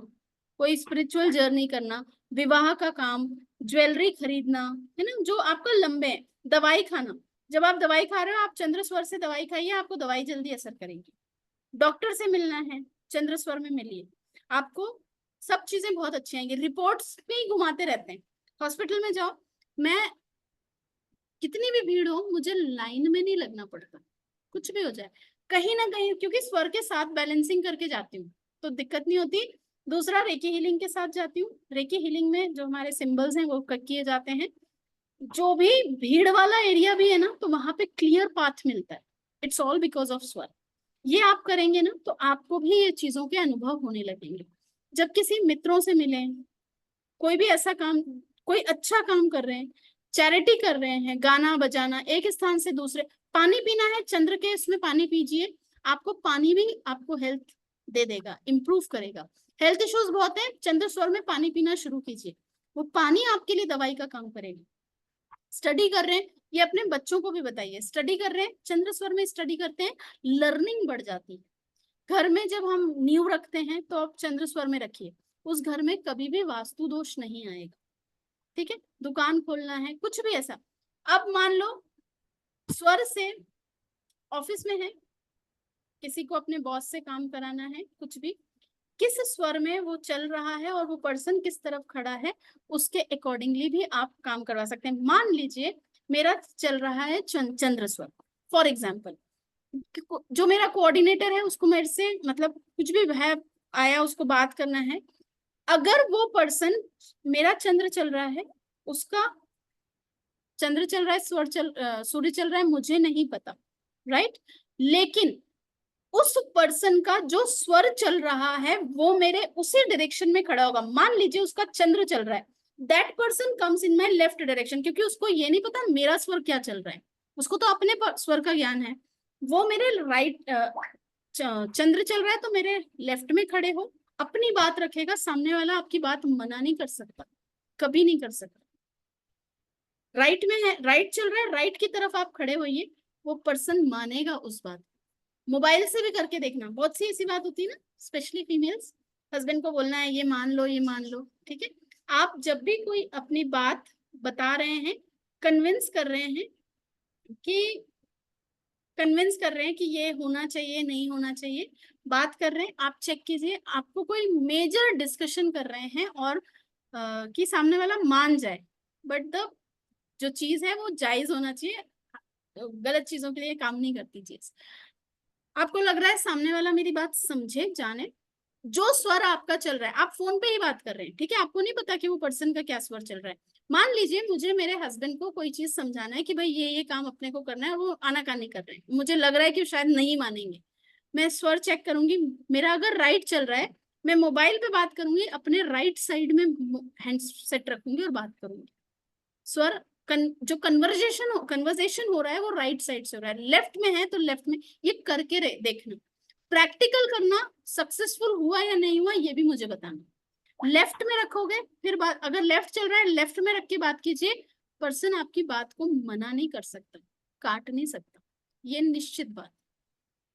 कोई स्पिरिचुअल जर्नी करना, विवाह का काम, ज्वेलरी खरीदना, है ना, जो आपका लंबे, दवाई खाना, जब आप दवाई खा रहे हो आप चंद्र स्वर से दवाई खाइए, आपको दवाई जल्दी असर करेगी। डॉक्टर से मिलना है, चंद्र स्वर में मिलिए। आपको सब चीजें बहुत अच्छी आएंगी। रिपोर्ट्स पे ही घुमाते रहते हैं। हॉस्पिटल में जाओ, मैं कितनी भी भीड़ हो मुझे लाइन में नहीं लगना पड़ता, कुछ भी हो जाए कहीं ना कहीं, क्योंकि स्वर के साथ बैलेंसिंग करके जाती हूँ तो दिक्कत नहीं होती। दूसरा, रेकी हीलिंग के साथ जाती हूँ। रेकी हीलिंग में जो हमारे सिंबल्स हैं वो किए जाते हैं। जो भी भीड़ वाला एरिया भी है ना, तो वहां पे क्लियर पाथ मिलता है। इट्स ऑल बिकॉज ऑफ स्वर। ये आप करेंगे ना तो आपको भी ये चीजों के अनुभव होने लगेंगे। जब किसी मित्रों से मिलें, कोई भी ऐसा काम, कोई अच्छा काम कर रहे हैं, चैरिटी कर रहे हैं, गाना बजाना, एक स्थान से दूसरे, पानी पीना है चंद्र के इसमें पानी पीजिए, आपको पानी भी आपको हेल्थ दे देगा, इंप्रूव करेगा। हेल्थ इश्यूज बहुत है, चंद्र स्वर में पानी पीना शुरू कीजिए, वो पानी आपके लिए दवाई का काम करेगा। स्टडी कर रहे हैं, ये अपने बच्चों को भी बताइए, स्टडी कर रहे हैं चंद्र स्वर में स्टडी करते हैं, लर्निंग बढ़ जाती है। घर में जब हम नींव रखते हैं तो आप चंद्र स्वर में रखिए, उस घर में कभी भी वास्तु दोष नहीं आएगा। ठीक है, दुकान खोलना है, कुछ भी ऐसा। अब मान लो स्वर से ऑफिस में है, किसी को अपने बॉस से काम कराना है, कुछ भी, किस स्वर में वो चल रहा है और वो पर्सन किस तरफ खड़ा है, उसके अकॉर्डिंगली भी आप काम करवा सकते हैं। मान लीजिए मेरा चल रहा है चंद्र स्वर, फॉर एग्जाम्पल, जो मेरा कोऑर्डिनेटर है उसको मेरे से मतलब कुछ भी है आया, उसको बात करना है, अगर वो पर्सन, मेरा चंद्र चल रहा है, उसका चंद्र चल रहा है, सूर्य चल रहा है, मुझे नहीं पता, राइट, लेकिन उस पर्सन का जो स्वर चल रहा है वो मेरे उसी डायरेक्शन में खड़ा होगा। मान लीजिए उसका चंद्र चल रहा है, that person comes in my left direction, क्योंकि उसको ये नहीं पता मेरा स्वर क्या चल रहा है, उसको तो अपने स्वर का ज्ञान है। वो मेरे राइट चंद्र चल रहा है तो मेरे लेफ्ट में खड़े हो, अपनी बात रखेगा, सामने वाला आपकी बात मना नहीं कर सकता, कभी नहीं कर सकता। राइट में है, राइट चल रहा है, राइट की तरफ आप खड़े होइए, वो पर्सन मानेगा उस बात। मोबाइल से भी करके देखना, बहुत सी ऐसी बात होती है ना, स्पेशली फीमेल्स, हस्बैंड को बोलना है ये मान लो, ये मान लो, ठीक है। आप जब भी कोई अपनी बात बता रहे हैं, कन्विंस कर रहे हैं कि ये होना चाहिए, नहीं होना चाहिए, बात कर रहे हैं, आप चेक कीजिए, आपको कोई मेजर डिस्कशन कर रहे हैं और कि सामने वाला मान जाए, बट द जो चीज है वो जायज होना चाहिए, गलत चीजों के लिए काम नहीं करती चीज। आपको लग रहा है सामने वाला मेरी बात समझे, जाने, जो स्वर आपका चल रहा है, आप फोन पे ही बात कर रहे हैं, ठीक है, आपको नहीं पता कि वो पर्सन का क्या स्वर चल रहा है। मान लीजिए मुझे मेरे हस्बैंड को कोई चीज समझाना है कि भाई ये काम अपने को करना है, और वो आनाकानी कर रहे हैं, मुझे लग रहा है कि शायद नहीं मानेंगे, मैं स्वर चेक करूंगी, मेरा अगर राइट चल रहा है, मैं मोबाइल पे बात करूंगी, अपने राइट साइड में हैंड सेट रखूंगी और बात करूंगी। स्वर जो कन्वर्जेशन हो रहा है वो राइट साइड से हो रहा है, लेफ्ट में है तो लेफ्ट में, ये करके देखना, प्रैक्टिकल करना, सक्सेसफुल हुआ या नहीं हुआ ये भी मुझे बताना। लेफ्ट में रखोगे, फिर बात, अगर लेफ्ट चल रहा है लेफ्ट में रख के बात कीजिए, पर्सन आपकी बात को मना नहीं कर सकता, काट नहीं सकता, ये निश्चित बात।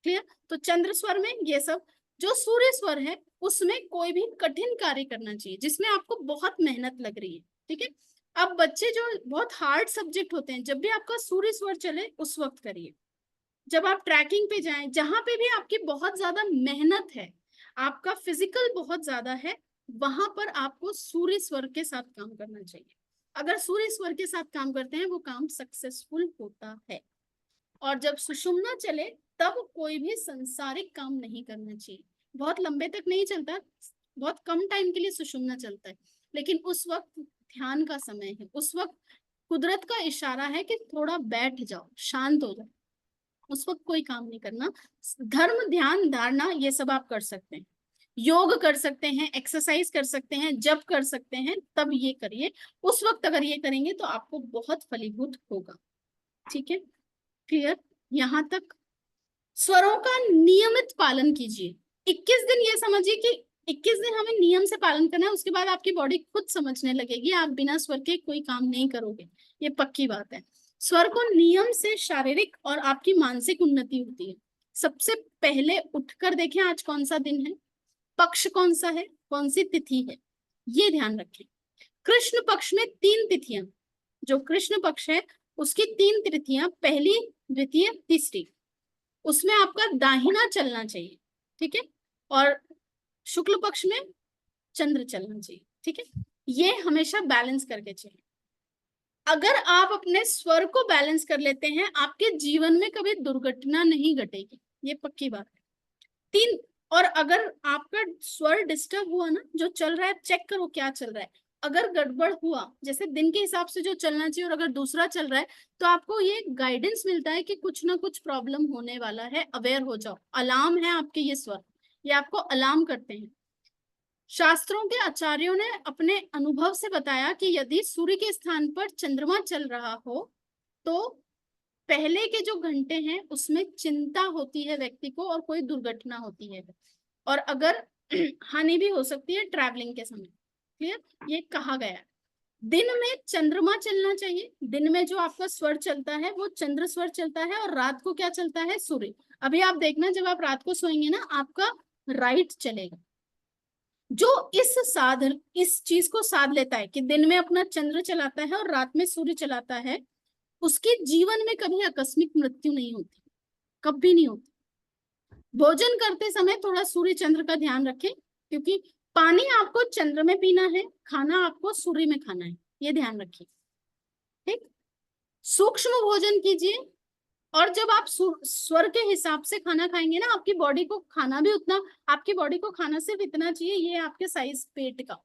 क्लियर? तो चंद्र स्वर में ये सब, जो सूर्य स्वर है उसमें कोई भी कठिन कार्य करना चाहिए जिसमें आपको बहुत मेहनत लग रही है, ठीक है। अब बच्चे जो बहुत हार्ड सब्जेक्ट होते हैं, जब भी आपका सूर्य स्वर चले उस वक्त करिए। जब आप ट्रैकिंग पे जाएं, जहां पे भी आपकी बहुत ज्यादा मेहनत है, आपका फिजिकल बहुत ज्यादा है, वहां पर आपको सूर्य स्वर के साथ काम करना चाहिए। अगर सूर्य स्वर के साथ काम करते हैं वो काम सक्सेसफुल होता है। और जब सुषुम्ना चले तब कोई भी सांसारिक काम नहीं करना चाहिए। बहुत लंबे तक नहीं चलता, बहुत कम टाइम के लिए सुषुम्ना चलता है, लेकिन उस वक्त ध्यान का समय है, उस वक्त कुदरत का इशारा है कि थोड़ा बैठ जाओ, शांत हो जाओ, उस वक्त कोई काम नहीं करना। धर्म, ध्यान, धारणा ये सब आप कर सकते हैं, योग कर सकते हैं, एक्सरसाइज कर सकते हैं, जप कर सकते हैं, तब ये करिए। उस वक्त अगर ये करेंगे तो आपको बहुत फलीभूत होगा। ठीक है, क्लियर? यहाँ तक। स्वरों का नियमित पालन कीजिए। 21 दिन ये समझिए कि 21 दिन हमें नियम से पालन करना है, उसके बाद आपकी बॉडी खुद समझने लगेगी, आप बिना स्वर के कोई काम नहीं करोगे, ये पक्की बात है। स्वर को नियम से शारीरिक और आपकी मानसिक उन्नति होती है। सबसे पहले उठकर देखें आज कौन सा दिन है, पक्ष कौन सा है, कौन सी तिथि है, ये ध्यान रखें। कृष्ण पक्ष में 3 तिथियां, जो कृष्ण पक्ष है उसकी 3 तिथियां, पहली, द्वितीय, तीसरी, उसमें आपका दाहिना चलना चाहिए, ठीक है। और शुक्ल पक्ष में चंद्र चलना चाहिए। ठीक है, ये हमेशा बैलेंस करके चलिए। अगर आप अपने स्वर को बैलेंस कर लेते हैं, आपके जीवन में कभी दुर्घटना नहीं घटेगी, ये पक्की बात है। तीन, और अगर आपका स्वर डिस्टर्ब हुआ ना, जो चल रहा है चेक करो क्या चल रहा है। अगर गड़बड़ हुआ, जैसे दिन के हिसाब से जो चलना चाहिए और अगर दूसरा चल रहा है, तो आपको ये गाइडेंस मिलता है कि कुछ ना कुछ प्रॉब्लम होने वाला है, अवेयर हो जाओ। अलार्म है आपके ये स्वर, ये आपको अलार्म करते हैं। शास्त्रों के आचार्यों ने अपने अनुभव से बताया कि यदि सूर्य के स्थान पर चंद्रमा चल रहा हो तो पहले के जो घंटे हैं उसमें चिंता होती है व्यक्ति को और कोई दुर्घटना होती है, और अगर हानि भी हो सकती है ट्रैवलिंग के समय। क्लियर, ये कहा गया है। दिन में चंद्रमा चलना चाहिए, दिन में जो आपका स्वर चलता है वो चंद्र स्वर चलता है, और रात को क्या चलता है, सूर्य। अभी आप देखना, जब आप रात को सोएंगे ना, आपका राइट चलेगा, जो इस चीज को साध लेता है कि दिन में अपना चंद्र चलाता है और रात में सूर्य चलाता है, उसके जीवन में कभी आकस्मिक मृत्यु नहीं होती, कभी नहीं होती। भोजन करते समय थोड़ा सूर्य चंद्र का ध्यान रखें, क्योंकि पानी आपको चंद्र में पीना है, खाना आपको सूर्य में खाना है, ये ध्यान रखिए। ठीक, सूक्ष्म भोजन कीजिए, और जब आप स्वर के हिसाब से खाना खाएंगे ना, आपकी बॉडी को खाना भी उतना, आपकी बॉडी को खाना सिर्फ इतना चाहिए, ये आपके साइज पेट का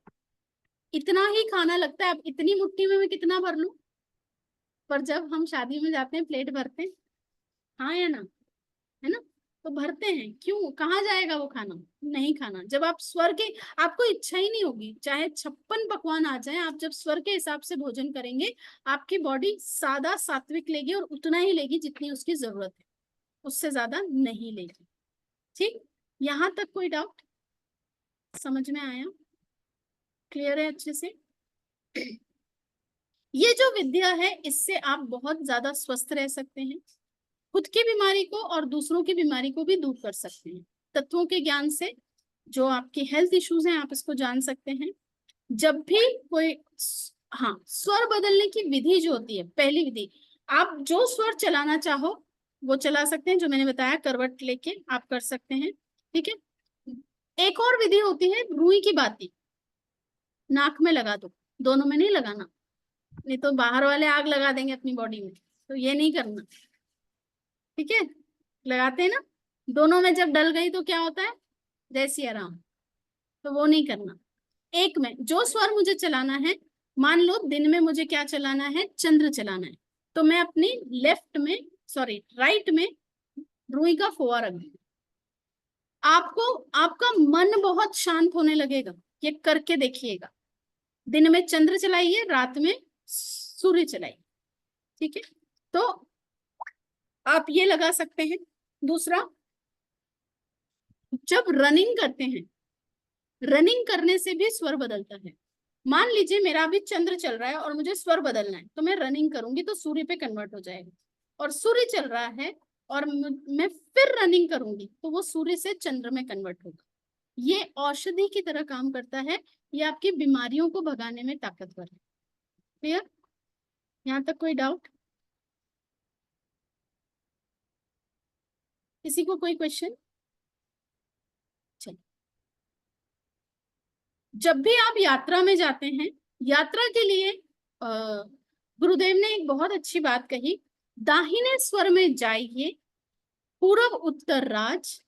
इतना ही खाना लगता है। अब इतनी मुट्ठी में मैं कितना भर लूं, पर जब हम शादी में जाते हैं प्लेट भरते हैं, हाँ या ना, है ना, तो भरते हैं। क्यों, कहाँ जाएगा वो खाना, नहीं खाना। जब आप स्वर के, आपको इच्छा ही नहीं होगी, चाहे 56 पकवान आ जाए, आप जब स्वर के हिसाब से भोजन करेंगे, आपकी बॉडी सादा सात्विक लेगी और उतना ही लेगी जितनी उसकी जरूरत है, उससे ज्यादा नहीं लेगी। ठीक, यहां तक कोई डाउट, समझ में आया, क्लियर है अच्छे से। ये जो विद्या है, इससे आप बहुत ज्यादा स्वस्थ रह सकते हैं, खुद की बीमारी को और दूसरों की बीमारी को भी दूर कर सकते हैं। तत्वों के ज्ञान से जो आपके हेल्थ इश्यूज हैं, आप इसको जान सकते हैं। जब भी कोई, हाँ, स्वर बदलने की विधि जो होती है, पहली विधि, आप जो स्वर चलाना चाहो वो चला सकते हैं, जो मैंने बताया करवट लेके आप कर सकते हैं। ठीक है, एक और विधि होती है रुई की बाती, नाक में लगा दो, दोनों में नहीं लगाना, नहीं तो बाहर वाले आग लगा देंगे अपनी बॉडी में, तो ये नहीं करना। ठीक है, लगाते हैं ना, दोनों में जब डल गई तो क्या होता है, जय सिया राम, तो वो नहीं करना। एक में जो स्वर मुझे चलाना है, मान लो दिन में मुझे क्या चलाना है, चंद्र चलाना है, तो मैं अपनी लेफ्ट में, सॉरी राइट में रुई का फोआ रख दूंगी। आपको, आपका मन बहुत शांत होने लगेगा, ये करके देखिएगा। दिन में चंद्र चलाइए, रात में सूर्य चलाइए। ठीक है, तो आप ये लगा सकते हैं। दूसरा, जब रनिंग करते हैं, रनिंग करने से भी स्वर बदलता है। मान लीजिए मेरा अभी चंद्र चल रहा है और मुझे स्वर बदलना है, तो मैं रनिंग करूंगी तो सूर्य पे कन्वर्ट हो जाएगा, और सूर्य चल रहा है और मैं फिर रनिंग करूंगी तो वो सूर्य से चंद्र में कन्वर्ट होगा। ये औषधि की तरह काम करता है, ये आपकी बीमारियों को भगाने में ताकतवर है। क्लियर, यहाँ तक कोई डाउट, किसी को कोई क्वेश्चन? चलिए, जब भी आप यात्रा में जाते हैं, यात्रा के लिए गुरुदेव ने एक बहुत अच्छी बात कही, दाहिने स्वर में जाइए, पूर्व उत्तर राज,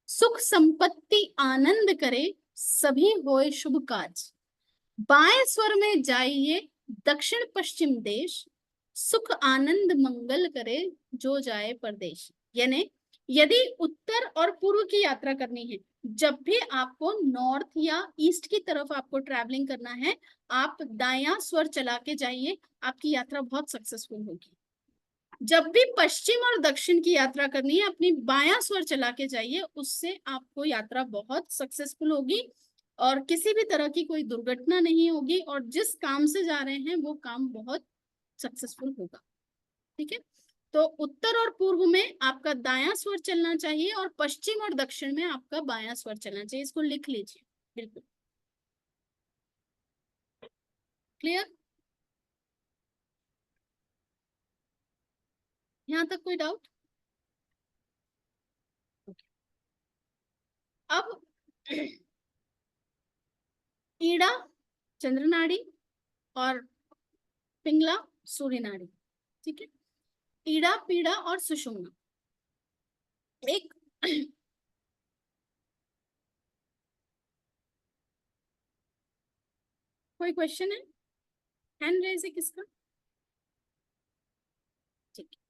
सुख संपत्ति आनंद करे, सभी होए शुभ काज। बाएं स्वर में जाइए, दक्षिण पश्चिम देश, सुख आनंद मंगल करे, जो जाए परदेश। यानी यदि उत्तर और पूर्व की यात्रा करनी है, जब भी आपको नॉर्थ या ईस्ट की तरफ आपको ट्रैवलिंग करना है, आप दायां स्वर चला के जाइए, आपकी यात्रा बहुत सक्सेसफुल होगी। जब भी पश्चिम और दक्षिण की यात्रा करनी है, अपनी बायां स्वर चला के जाइए, उससे आपको यात्रा बहुत सक्सेसफुल होगी और किसी भी तरह की कोई दुर्घटना नहीं होगी, और जिस काम से जा रहे हैं वो काम बहुत सक्सेसफुल होगा। ठीक है, तो उत्तर और पूर्व में आपका दायां स्वर चलना चाहिए और पश्चिम और दक्षिण में आपका बायां स्वर चलना चाहिए। इसको लिख लीजिए, बिल्कुल क्लियर, यहां तक कोई डाउट? अब ईड़ा चंद्र नाड़ी और पिंगला सूर्य नाड़ी। ठीक है, ईड़ा पीड़ा और सुषुम्ना। एक कोई क्वेश्चन है? हैंड रेज है किसका? ठीक है,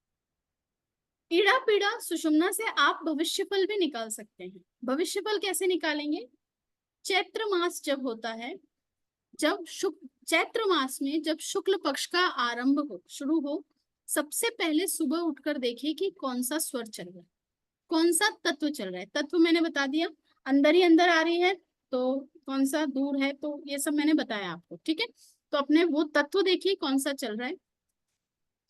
ईड़ा पीड़ा सुषुम्ना से आप भविष्यफल भी निकाल सकते हैं। भविष्यफल कैसे निकालेंगे? चैत्र मास जब होता है, जब चैत्र मास में जब शुक्ल पक्ष का आरंभ हो, शुरू हो, सबसे पहले सुबह उठकर देखिए कि कौन सा स्वर चल रहा है, कौन सा तत्व चल रहा है। तत्व मैंने बता दिया, अंदर ही अंदर आ रही है तो कौन सा दूर है, तो ये सब मैंने बताया आपको। ठीक है, तो अपने वो तत्व देखिए कौन सा चल रहा है।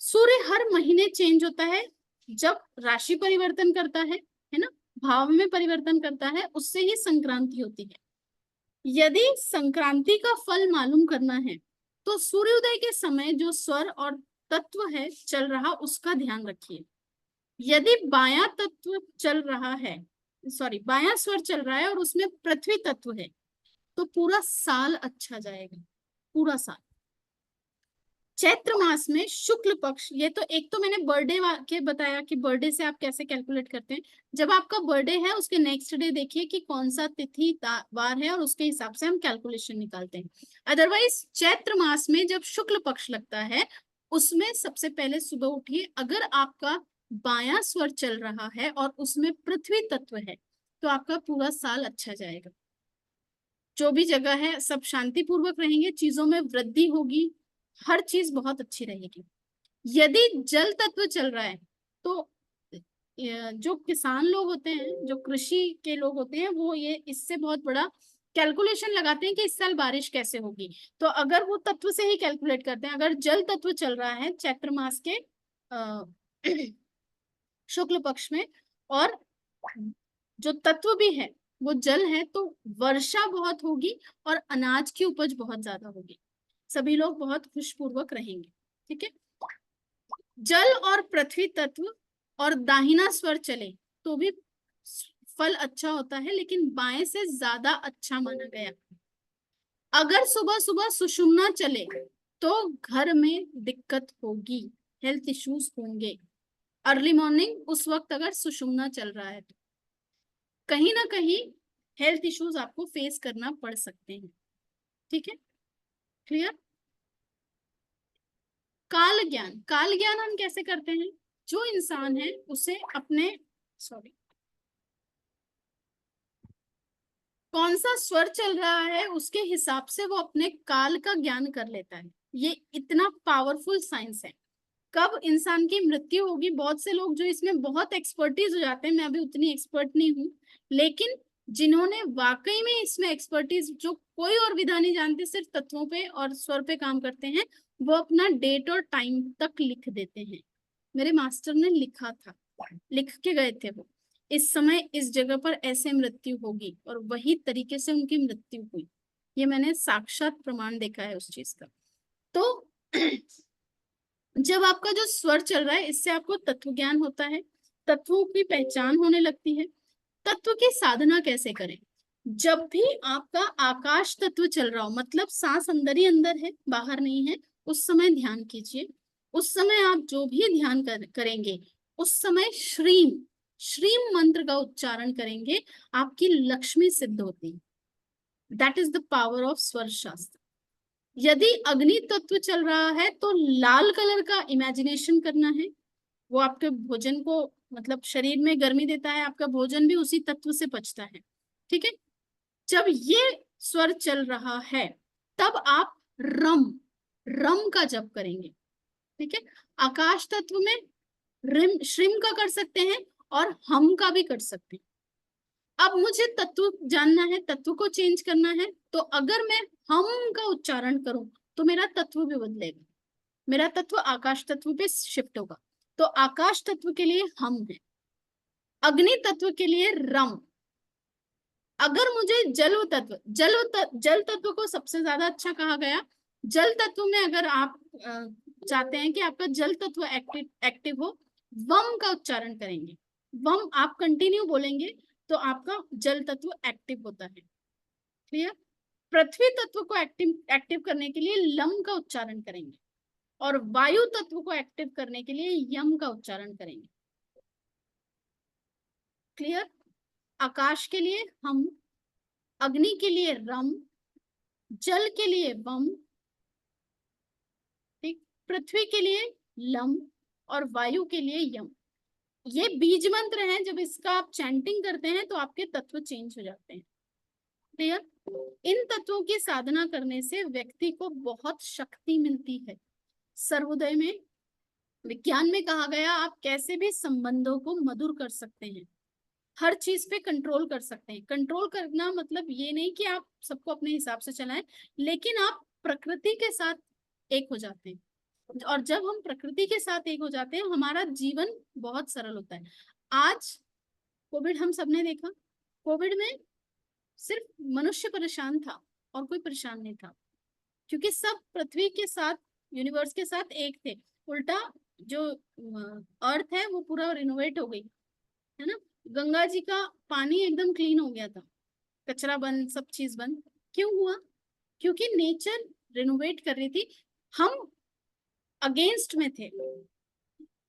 सूर्य हर महीने चेंज होता है, जब राशि परिवर्तन करता है ना, भाव में परिवर्तन करता है, उससे ही संक्रांति होती है। यदि संक्रांति का फल मालूम करना है तो सूर्योदय के समय जो स्वर और तत्व है चल रहा, उसका ध्यान रखिए। यदि बायां तत्व चल रहा है, सॉरी बायां स्वर चल रहा है और उसमें पृथ्वी तत्व है, तो पूरा साल अच्छा जाएगा, पूरा साल। चैत्र मास में शुक्ल पक्ष, ये तो एक तो मैंने बर्थडे के बताया कि बर्थडे से आप कैसे कैलकुलेट करते हैं। जब आपका बर्थडे है उसके नेक्स्ट डे देखिए कि कौन सा तिथि वार है और उसके हिसाब से हम कैलकुलेशन निकालते हैं। अदरवाइज चैत्र मास में जब शुक्ल पक्ष लगता है उसमें सबसे पहले सुबह उठिए। अगर आपका बायां स्वर चल रहा है और उसमें पृथ्वी तत्व है तो आपका पूरा साल अच्छा जाएगा। जो भी जगह है सब शांतिपूर्वक रहेंगे, चीजों में वृद्धि होगी, हर चीज बहुत अच्छी रहेगी। यदि जल तत्व चल रहा है तो जो किसान लोग होते हैं, जो कृषि के लोग होते हैं, वो ये इससे बहुत बड़ा कैलकुलेशन लगाते हैं कि इस साल बारिश कैसे होगी। तो अगर वो तत्व से ही कैलकुलेट करते हैं, अगर जल तत्व चल रहा है चैत्र मास के शुक्ल पक्ष में और जो तत्व भी है वो जल है, तो वर्षा बहुत होगी और अनाज की उपज बहुत ज्यादा होगी, सभी लोग बहुत खुशपूर्वक रहेंगे। ठीक है, जल और पृथ्वी तत्व और दाहिना स्वर चले तो भी फल अच्छा होता है, लेकिन बाएं से ज्यादा अच्छा माना गया। अगर सुबह सुबह सुषुम्ना चले तो घर में दिक्कत होगी, हेल्थ इश्यूज होंगे। अर्ली मॉर्निंग उस वक्त अगर सुषुम्ना चल रहा है तो कहीं ना कहीं हेल्थ इश्यूज आपको फेस करना पड़ सकते हैं। ठीक है, क्लियर? काल ज्ञान, काल ज्ञान हम कैसे करते हैं? जो इंसान है उसे अपने कौन सा स्वर चल रहा है उसके हिसाब से वो अपने काल का ज्ञान कर लेता है। ये इतना पावरफुल साइंस है। कब इंसान की मृत्यु होगी, बहुत से लोग जो इसमें बहुत एक्सपर्टीज हो जाते हैं, मैं अभी उतनी एक्सपर्ट नहीं हूँ, लेकिन जिन्होंने वाकई में इसमें एक्सपर्टीज, जो कोई और विधा नहीं जानते, सिर्फ तत्वों पे और स्वर पे काम करते हैं, वो अपना डेट और टाइम तक लिख देते हैं। मेरे मास्टर ने लिखा था, लिख के गए थे वो, इस समय इस जगह पर ऐसे मृत्यु होगी, और वही तरीके से उनकी मृत्यु हुई। ये मैंने साक्षात प्रमाण देखा है उस चीज का। तो जब आपका जो स्वर चल रहा है, इससे आपको तत्व ज्ञान होता है, तत्वों की पहचान होने लगती है। तत्व की साधना कैसे करें? जब भी आपका आकाश तत्व चल रहा हो, मतलब सांस अंदर ही अंदर है, बाहर नहीं है, उस समय ध्यान कीजिए। उस समय आप जो भी ध्यान करेंगे, उस समय श्रीम श्रीम मंत्र का उच्चारण करेंगे, आपकी लक्ष्मी सिद्ध होती है। That is the power of स्वर शास्त्र। यदि अग्नि तत्व चल रहा है तो लाल कलर का इमेजिनेशन करना है, वो आपके भोजन को, मतलब शरीर में गर्मी देता है, आपका भोजन भी उसी तत्व से पचता है। ठीक है, जब ये स्वर चल रहा है तब आप रम रम का जप करेंगे। ठीक है, आकाश तत्व में रिम श्रिम का कर सकते हैं और हम का भी कर सकते हैं। अब मुझे तत्व जानना है, तत्व को चेंज करना है, तो अगर मैं हम का उच्चारण करूं तो मेरा तत्व भी बदलेगा, मेरा तत्व आकाश तत्व पे शिफ्ट होगा। तो आकाश तत्व के लिए हम है, अग्नि तत्व के लिए रम। अगर मुझे जल तत्व को सबसे ज्यादा अच्छा कहा गया। जल तत्व में अगर आप चाहते हैं कि आपका जल तत्व एक्टिव हो, वम का उच्चारण करेंगे। वम आप कंटिन्यू बोलेंगे तो आपका जल तत्व एक्टिव होता है। क्लियर? पृथ्वी तत्व को एक्टिव करने के लिए लम का उच्चारण करेंगे और वायु तत्व को एक्टिव करने के लिए यम का उच्चारण करेंगे। क्लियर? आकाश के लिए हम, अग्नि के लिए रम, जल के लिए वम, ठीक, पृथ्वी के लिए लम और वायु के लिए यम। ये बीज मंत्र है, जब इसका आप चैंटिंग करते हैं तो आपके तत्व चेंज हो जाते हैं। क्लियर? इन तत्वों की साधना करने से व्यक्ति को बहुत शक्ति मिलती है। सर्वोदय में, विज्ञान में कहा गया, आप कैसे भी संबंधों को मधुर कर सकते हैं, हर चीज पे कंट्रोल कर सकते हैं। कंट्रोल करना मतलब ये नहीं कि आप सबको अपने हिसाब से चलाएं, लेकिन आप प्रकृति के साथ एक हो जाते हैं। और जब हम प्रकृति के साथ एक हो जाते हैं, हमारा जीवन बहुत सरल होता है। आज कोविड हम सबने देखा, कोविड में सिर्फ मनुष्य परेशान था और कोई परेशान नहीं था, क्योंकि सब पृथ्वी के साथ, यूनिवर्स के साथ एक थे। उल्टा जो अर्थ है वो पूरा रिनोवेट हो गई है ना। गंगा जी का पानी एकदम क्लीन हो गया था, कचरा बंद, सब चीज बंद। क्यों हुआ? क्योंकि नेचर रिनोवेट कर रही थी, हम अगेंस्ट में थे।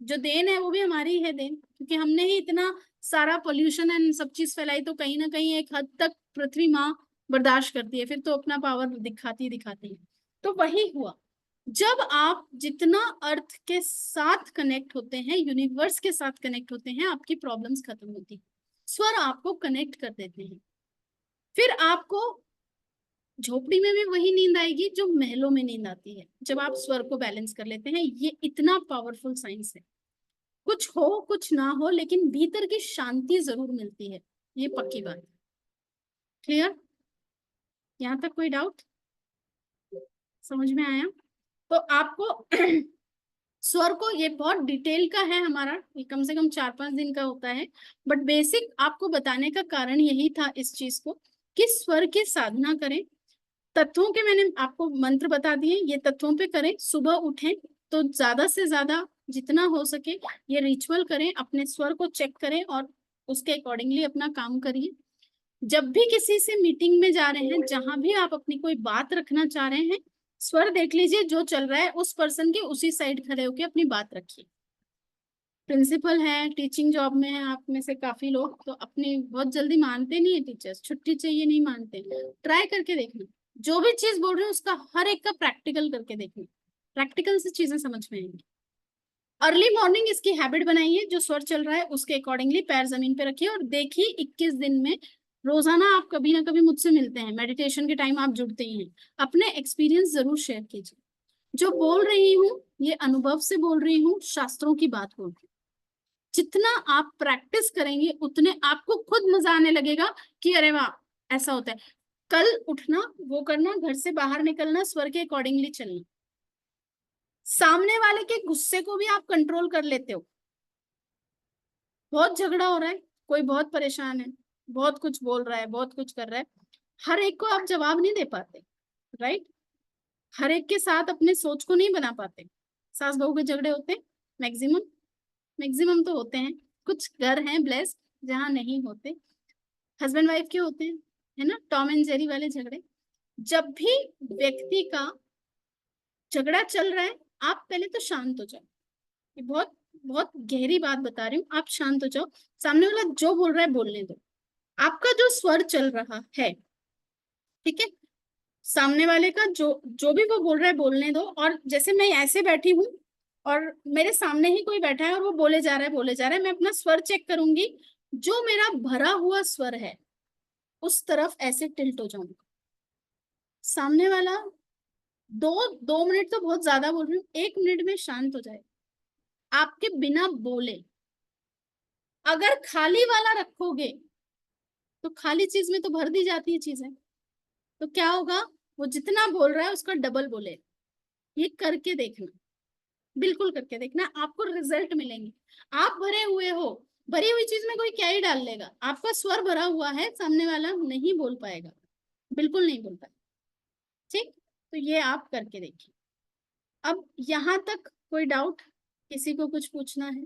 जो देन है वो भी हमारी है देन, क्योंकि हमने ही इतना सारा पोल्यूशन एंड सब चीज फैलाई, तो कहीं ना कहीं एक हद तक पृथ्वी माँ बर्दाश्त करती है, फिर तो अपना पावर दिखाती है। तो वही हुआ, जब आप जितना अर्थ के साथ कनेक्ट होते हैं, यूनिवर्स के साथ कनेक्ट होते हैं, आपकी प्रॉब्लम्स खत्म होती है। स्वर आपको कनेक्ट कर देते हैं। फिर आपको झोपड़ी में भी वही नींद आएगी जो महलों में नींद आती है, जब आप स्वर को बैलेंस कर लेते हैं। ये इतना पावरफुल साइंस है। कुछ हो कुछ ना हो, लेकिन भीतर की शांति जरूर मिलती है, ये पक्की बात है। क्लियर? यहाँ तक कोई डाउट? समझ में आया? तो आपको स्वर को, ये बहुत डिटेल का है हमारा, ये कम से कम 4-5 दिन का होता है, बट बेसिक आपको बताने का कारण यही था इस चीज को, कि स्वर की साधना करें। तत्वों के मैंने आपको मंत्र बता दिए, ये तत्वों पे करें। सुबह उठें तो ज्यादा से ज्यादा जितना हो सके ये रिचुअल करें, अपने स्वर को चेक करें और उसके अकॉर्डिंगली अपना काम करिए। जब भी किसी से मीटिंग में जा रहे हैं, जहां भी आप अपनी कोई बात रखना चाह रहे हैं, स्वर देख लीजिए जो चल रहा है उस पर्सन के उसी साइड खड़े होकर अपनी बात रखिए। प्रिंसिपल है, टीचिंग जॉब में है आप में से काफी लोग, तो अपनी बहुत जल्दी मानते नहीं है टीचर्स, छुट्टी चाहिए नहीं मानते। ट्राई करके देखना, जो भी चीज बोल रहे हैं उसका हर एक का प्रैक्टिकल करके देखना, प्रैक्टिकल से चीजें समझ में आएंगी। अर्ली मॉर्निंग इसकी हैबिट बनाइए, जो स्वर चल रहा है उसके अकॉर्डिंगली पैर जमीन पे रखिए और देखिए 21 दिन में रोजाना आप कभी ना कभी मुझसे मिलते हैं, मेडिटेशन के टाइम आप जुड़ते ही हैं, अपने एक्सपीरियंस जरूर शेयर कीजिए। जो बोल रही हूँ ये अनुभव से बोल रही हूँ, शास्त्रों की बात बोल रही हूँ। जितना आप प्रैक्टिस करेंगे उतने आपको खुद मजा आने लगेगा कि अरे वाह ऐसा होता है। कल उठना, वो करना, घर से बाहर निकलना, स्वर के अकॉर्डिंगली चलना। सामने वाले के गुस्से को भी आप कंट्रोल कर लेते हो। बहुत झगड़ा हो रहा है, कोई बहुत परेशान है, बहुत कुछ बोल रहा है, बहुत कुछ कर रहा है, हर एक को आप जवाब नहीं दे पाते, राइट? हर एक के साथ अपने सोच को नहीं बना पाते। सास बहू के झगड़े होते हैं, मैक्सिमम तो होते हैं। कुछ घर हैं ब्लेस्ड जहां नहीं होते, हस्बैंड वाइफ के होते हैं, है ना, टॉम एंड जेरी वाले झगड़े। जब भी व्यक्ति का झगड़ा चल रहा है, आप पहले तो शांत हो जाओ। ये बहुत बहुत गहरी बात बता रही हूँ, आप शांत हो जाओ। सामने वाला जो बोल रहा है बोलने दो। आपका जो स्वर चल रहा है, ठीक है, सामने वाले का जो भी वो बोल रहा है बोलने दो। और जैसे मैं ऐसे बैठी हूँ और मेरे सामने ही कोई बैठा है और वो बोले जा रहा है, मैं अपना स्वर चेक करूंगी। जो मेरा भरा हुआ स्वर है उस तरफ ऐसे टिल्ट हो जाऊंगा। सामने वाला 2 मिनट तो बहुत ज्यादा बोल रही हूँ, 1 मिनट में शांत हो जाए आपके बिना बोले। अगर खाली वाला रखोगे तो खाली चीज में तो भर दी जाती है चीजें, तो क्या होगा, वो जितना बोल रहा है उसका डबल बोले। ये करके देखना, बिल्कुल करके देखना, आपको रिजल्ट मिलेंगे। आप भरे हुए हो, भरी हुई चीज में कोई क्या ही डाल लेगा। आपका स्वर भरा हुआ है, सामने वाला नहीं बोल पाएगा, बिल्कुल नहीं बोल पाएगा। ठीक, तो ये आप करके देखिए। अब यहाँ तक कोई डाउट? किसी को कुछ पूछना है?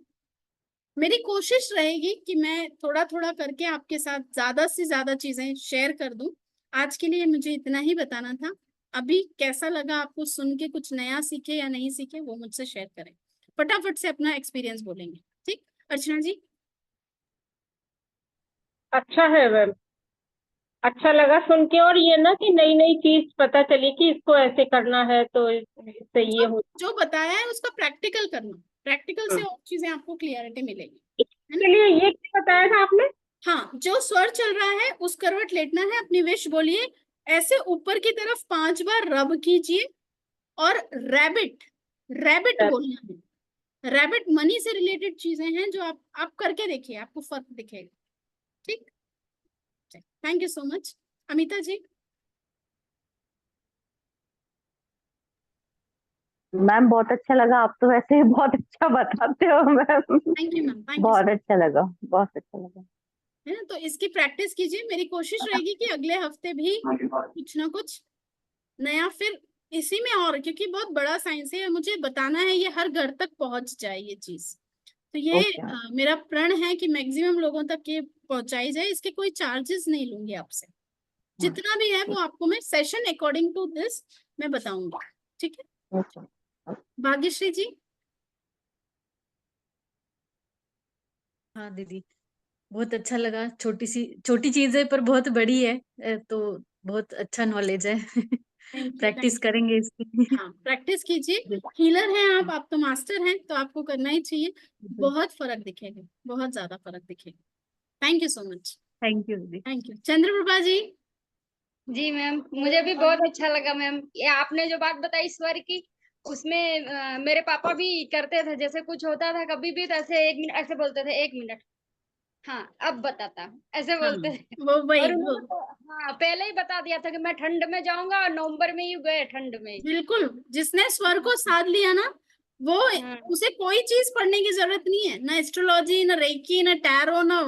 मेरी कोशिश रहेगी कि मैं थोड़ा थोड़ा करके आपके साथ ज्यादा से ज्यादा चीजें शेयर कर दूं, आज के लिए मुझे इतना ही बताना था। अभी कैसा लगा आपको सुन के, कुछ नया सीखे या नहीं सीखे, वो मुझसे शेयर करें। फटाफट से अपना एक्सपीरियंस बोलेंगे। ठीक, अर्चना जी। अच्छा है मैम, अच्छा लगा सुन के। और ये ना कि नई नई चीज पता चली कि इसको ऐसे करना है, तो इससे ये हो। जो बताया है उसका प्रैक्टिकल करना, प्रैक्टिकल से हम्म। और चीजें आपको क्लियरिटी मिलेगी। इसके लिए ये क्या बताया था आपने? हाँ, जो स्वर चल रहा है उस करवट लेटना है, अपनी विश बोलिए, ऐसे ऊपर की तरफ 5 बार रब कीजिए और रैबिट, रैबिट बोलना है। रैबिट मनी से रिलेटेड चीजें हैं जो आप करके देखिए, आपको फर्क दिखेगा। ठीक, thank you so much. Amita ji. Ma'am बहुत अच्छा लगा, आप तो वैसे ही बहुत अच्छा बताते हो ma'am. Thank you ma'am, thank you. बहुत अच्छा लगा, बहुत अच्छा लगा। है ना, तो इसकी प्रैक्टिस कीजिए। मेरी कोशिश रहेगी कि अगले हफ्ते भी कुछ ना कुछ नया फिर इसी में, और क्योंकि बहुत बड़ा साइंस है, मुझे बताना है ये हर घर तक पहुंच जाए ये चीज। तो ये ओके। मेरा प्रण है कि मैक्सिमम लोगों तक ये पहुंचाई जाए। इसके कोई चार्जेस नहीं लूंगी आपसे, जितना भी है वो आपको मैं सेशन अकॉर्डिंग टू दिस मैं बताऊंगी। ठीक है, ओके। भाग्यश्री जी। हाँ दीदी, बहुत अच्छा लगा। छोटी चीज है पर बहुत बड़ी है, तो बहुत अच्छा नॉलेज है। Thank you, practice thank you. करेंगे इसकी। हाँ, प्रैक्टिस कीजिए। हीलर हैं आप तो मास्टर हैं, तो आपको करना ही चाहिए। बहुत फर्क दिखेगा, बहुत ज्यादा फर्क दिखेगा। Thank you so much. Thank you दीदी। Thank you. चंद्रप्रभा जी। जी मैम, मुझे भी बहुत अच्छा लगा मैम। ये आपने जो बात बताई स्वर की, उसमें मेरे पापा भी करते थे। जैसे कुछ होता था कभी भी, तो ऐसे 1 मिनट ऐसे बोलते थे, 1 मिनट, हाँ अब बताता हूँ, ऐसे हाँ, बोलते थे। वो वही और वो उन्होंने तो हाँ पहले ही बता दिया था कि मैं ठंड में जाऊंगा, और नवंबर में ही गए ठंड में। बिल्कुल, जिसने स्वर को साध लिया ना, वो हाँ उसे कोई चीज पढ़ने की जरूरत नहीं है, ना एस्ट्रोलॉजी, ना रेकी, ना टैरो, ना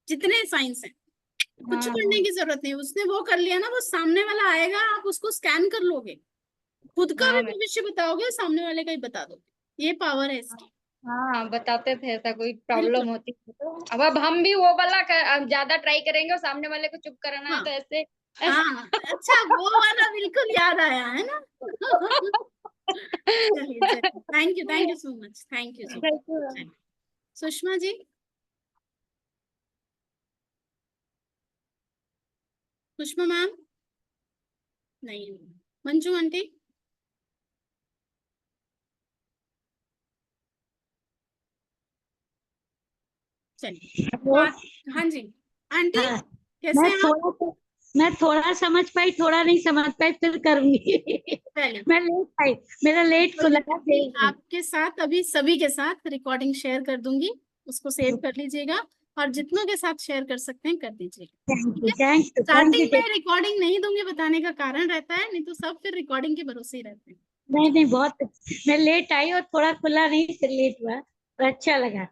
जितने साइंस है, कुछ हाँ पढ़ने की जरूरत नहीं। उसने वो कर लिया ना, वो सामने वाला आएगा, आप उसको स्कैन कर लोगे, खुद का भी हाँ मैम। भविष्य बताओगे, सामने वाले का ही बता दोगे। ये पावर है इसकी। हाँ बताते थे, ऐसा कोई बिल्कुल। प्रॉब्लम होती है तो। अब हम भी वो वाला अब ज्यादा ट्राई करेंगे, और सामने वाले को चुप कराना है हाँ तो ऐसे। हाँ, अच्छा वो वाला बिल्कुल याद आया है ना। चलिए चलिए, thank you so much, thank you जी। चलिए, सुषमा जी। सुषमा मैम नहीं, मंजू आंटी। चलिए, हाँ जी आंटी, हाँ, कैसे हैं आप? मैं थोड़ा समझ पाई, थोड़ा नहीं समझ पाई, फिर करूंगी। चलिए, मैं लेट आई, मेरा लेट कोई खुला दिक्कत नहीं। आपके साथ अभी सभी के साथ रिकॉर्डिंग शेयर कर दूंगी, उसको सेव कर लीजिएगा, और जितनों के साथ शेयर कर सकते हैं कर दीजिएगा। थैंक ठीक यू, है, thank you, thank starting you. में रिकॉर्डिंग नहीं दूंगी, बताने का कारण रहता है, नहीं तो सब फिर रिकॉर्डिंग के भरोसे ही रहते हैं। नहीं नहीं, बहुत मैं लेट आई और थोड़ा खुला नहीं, फिर लेट हुआ, पर अच्छा लगा।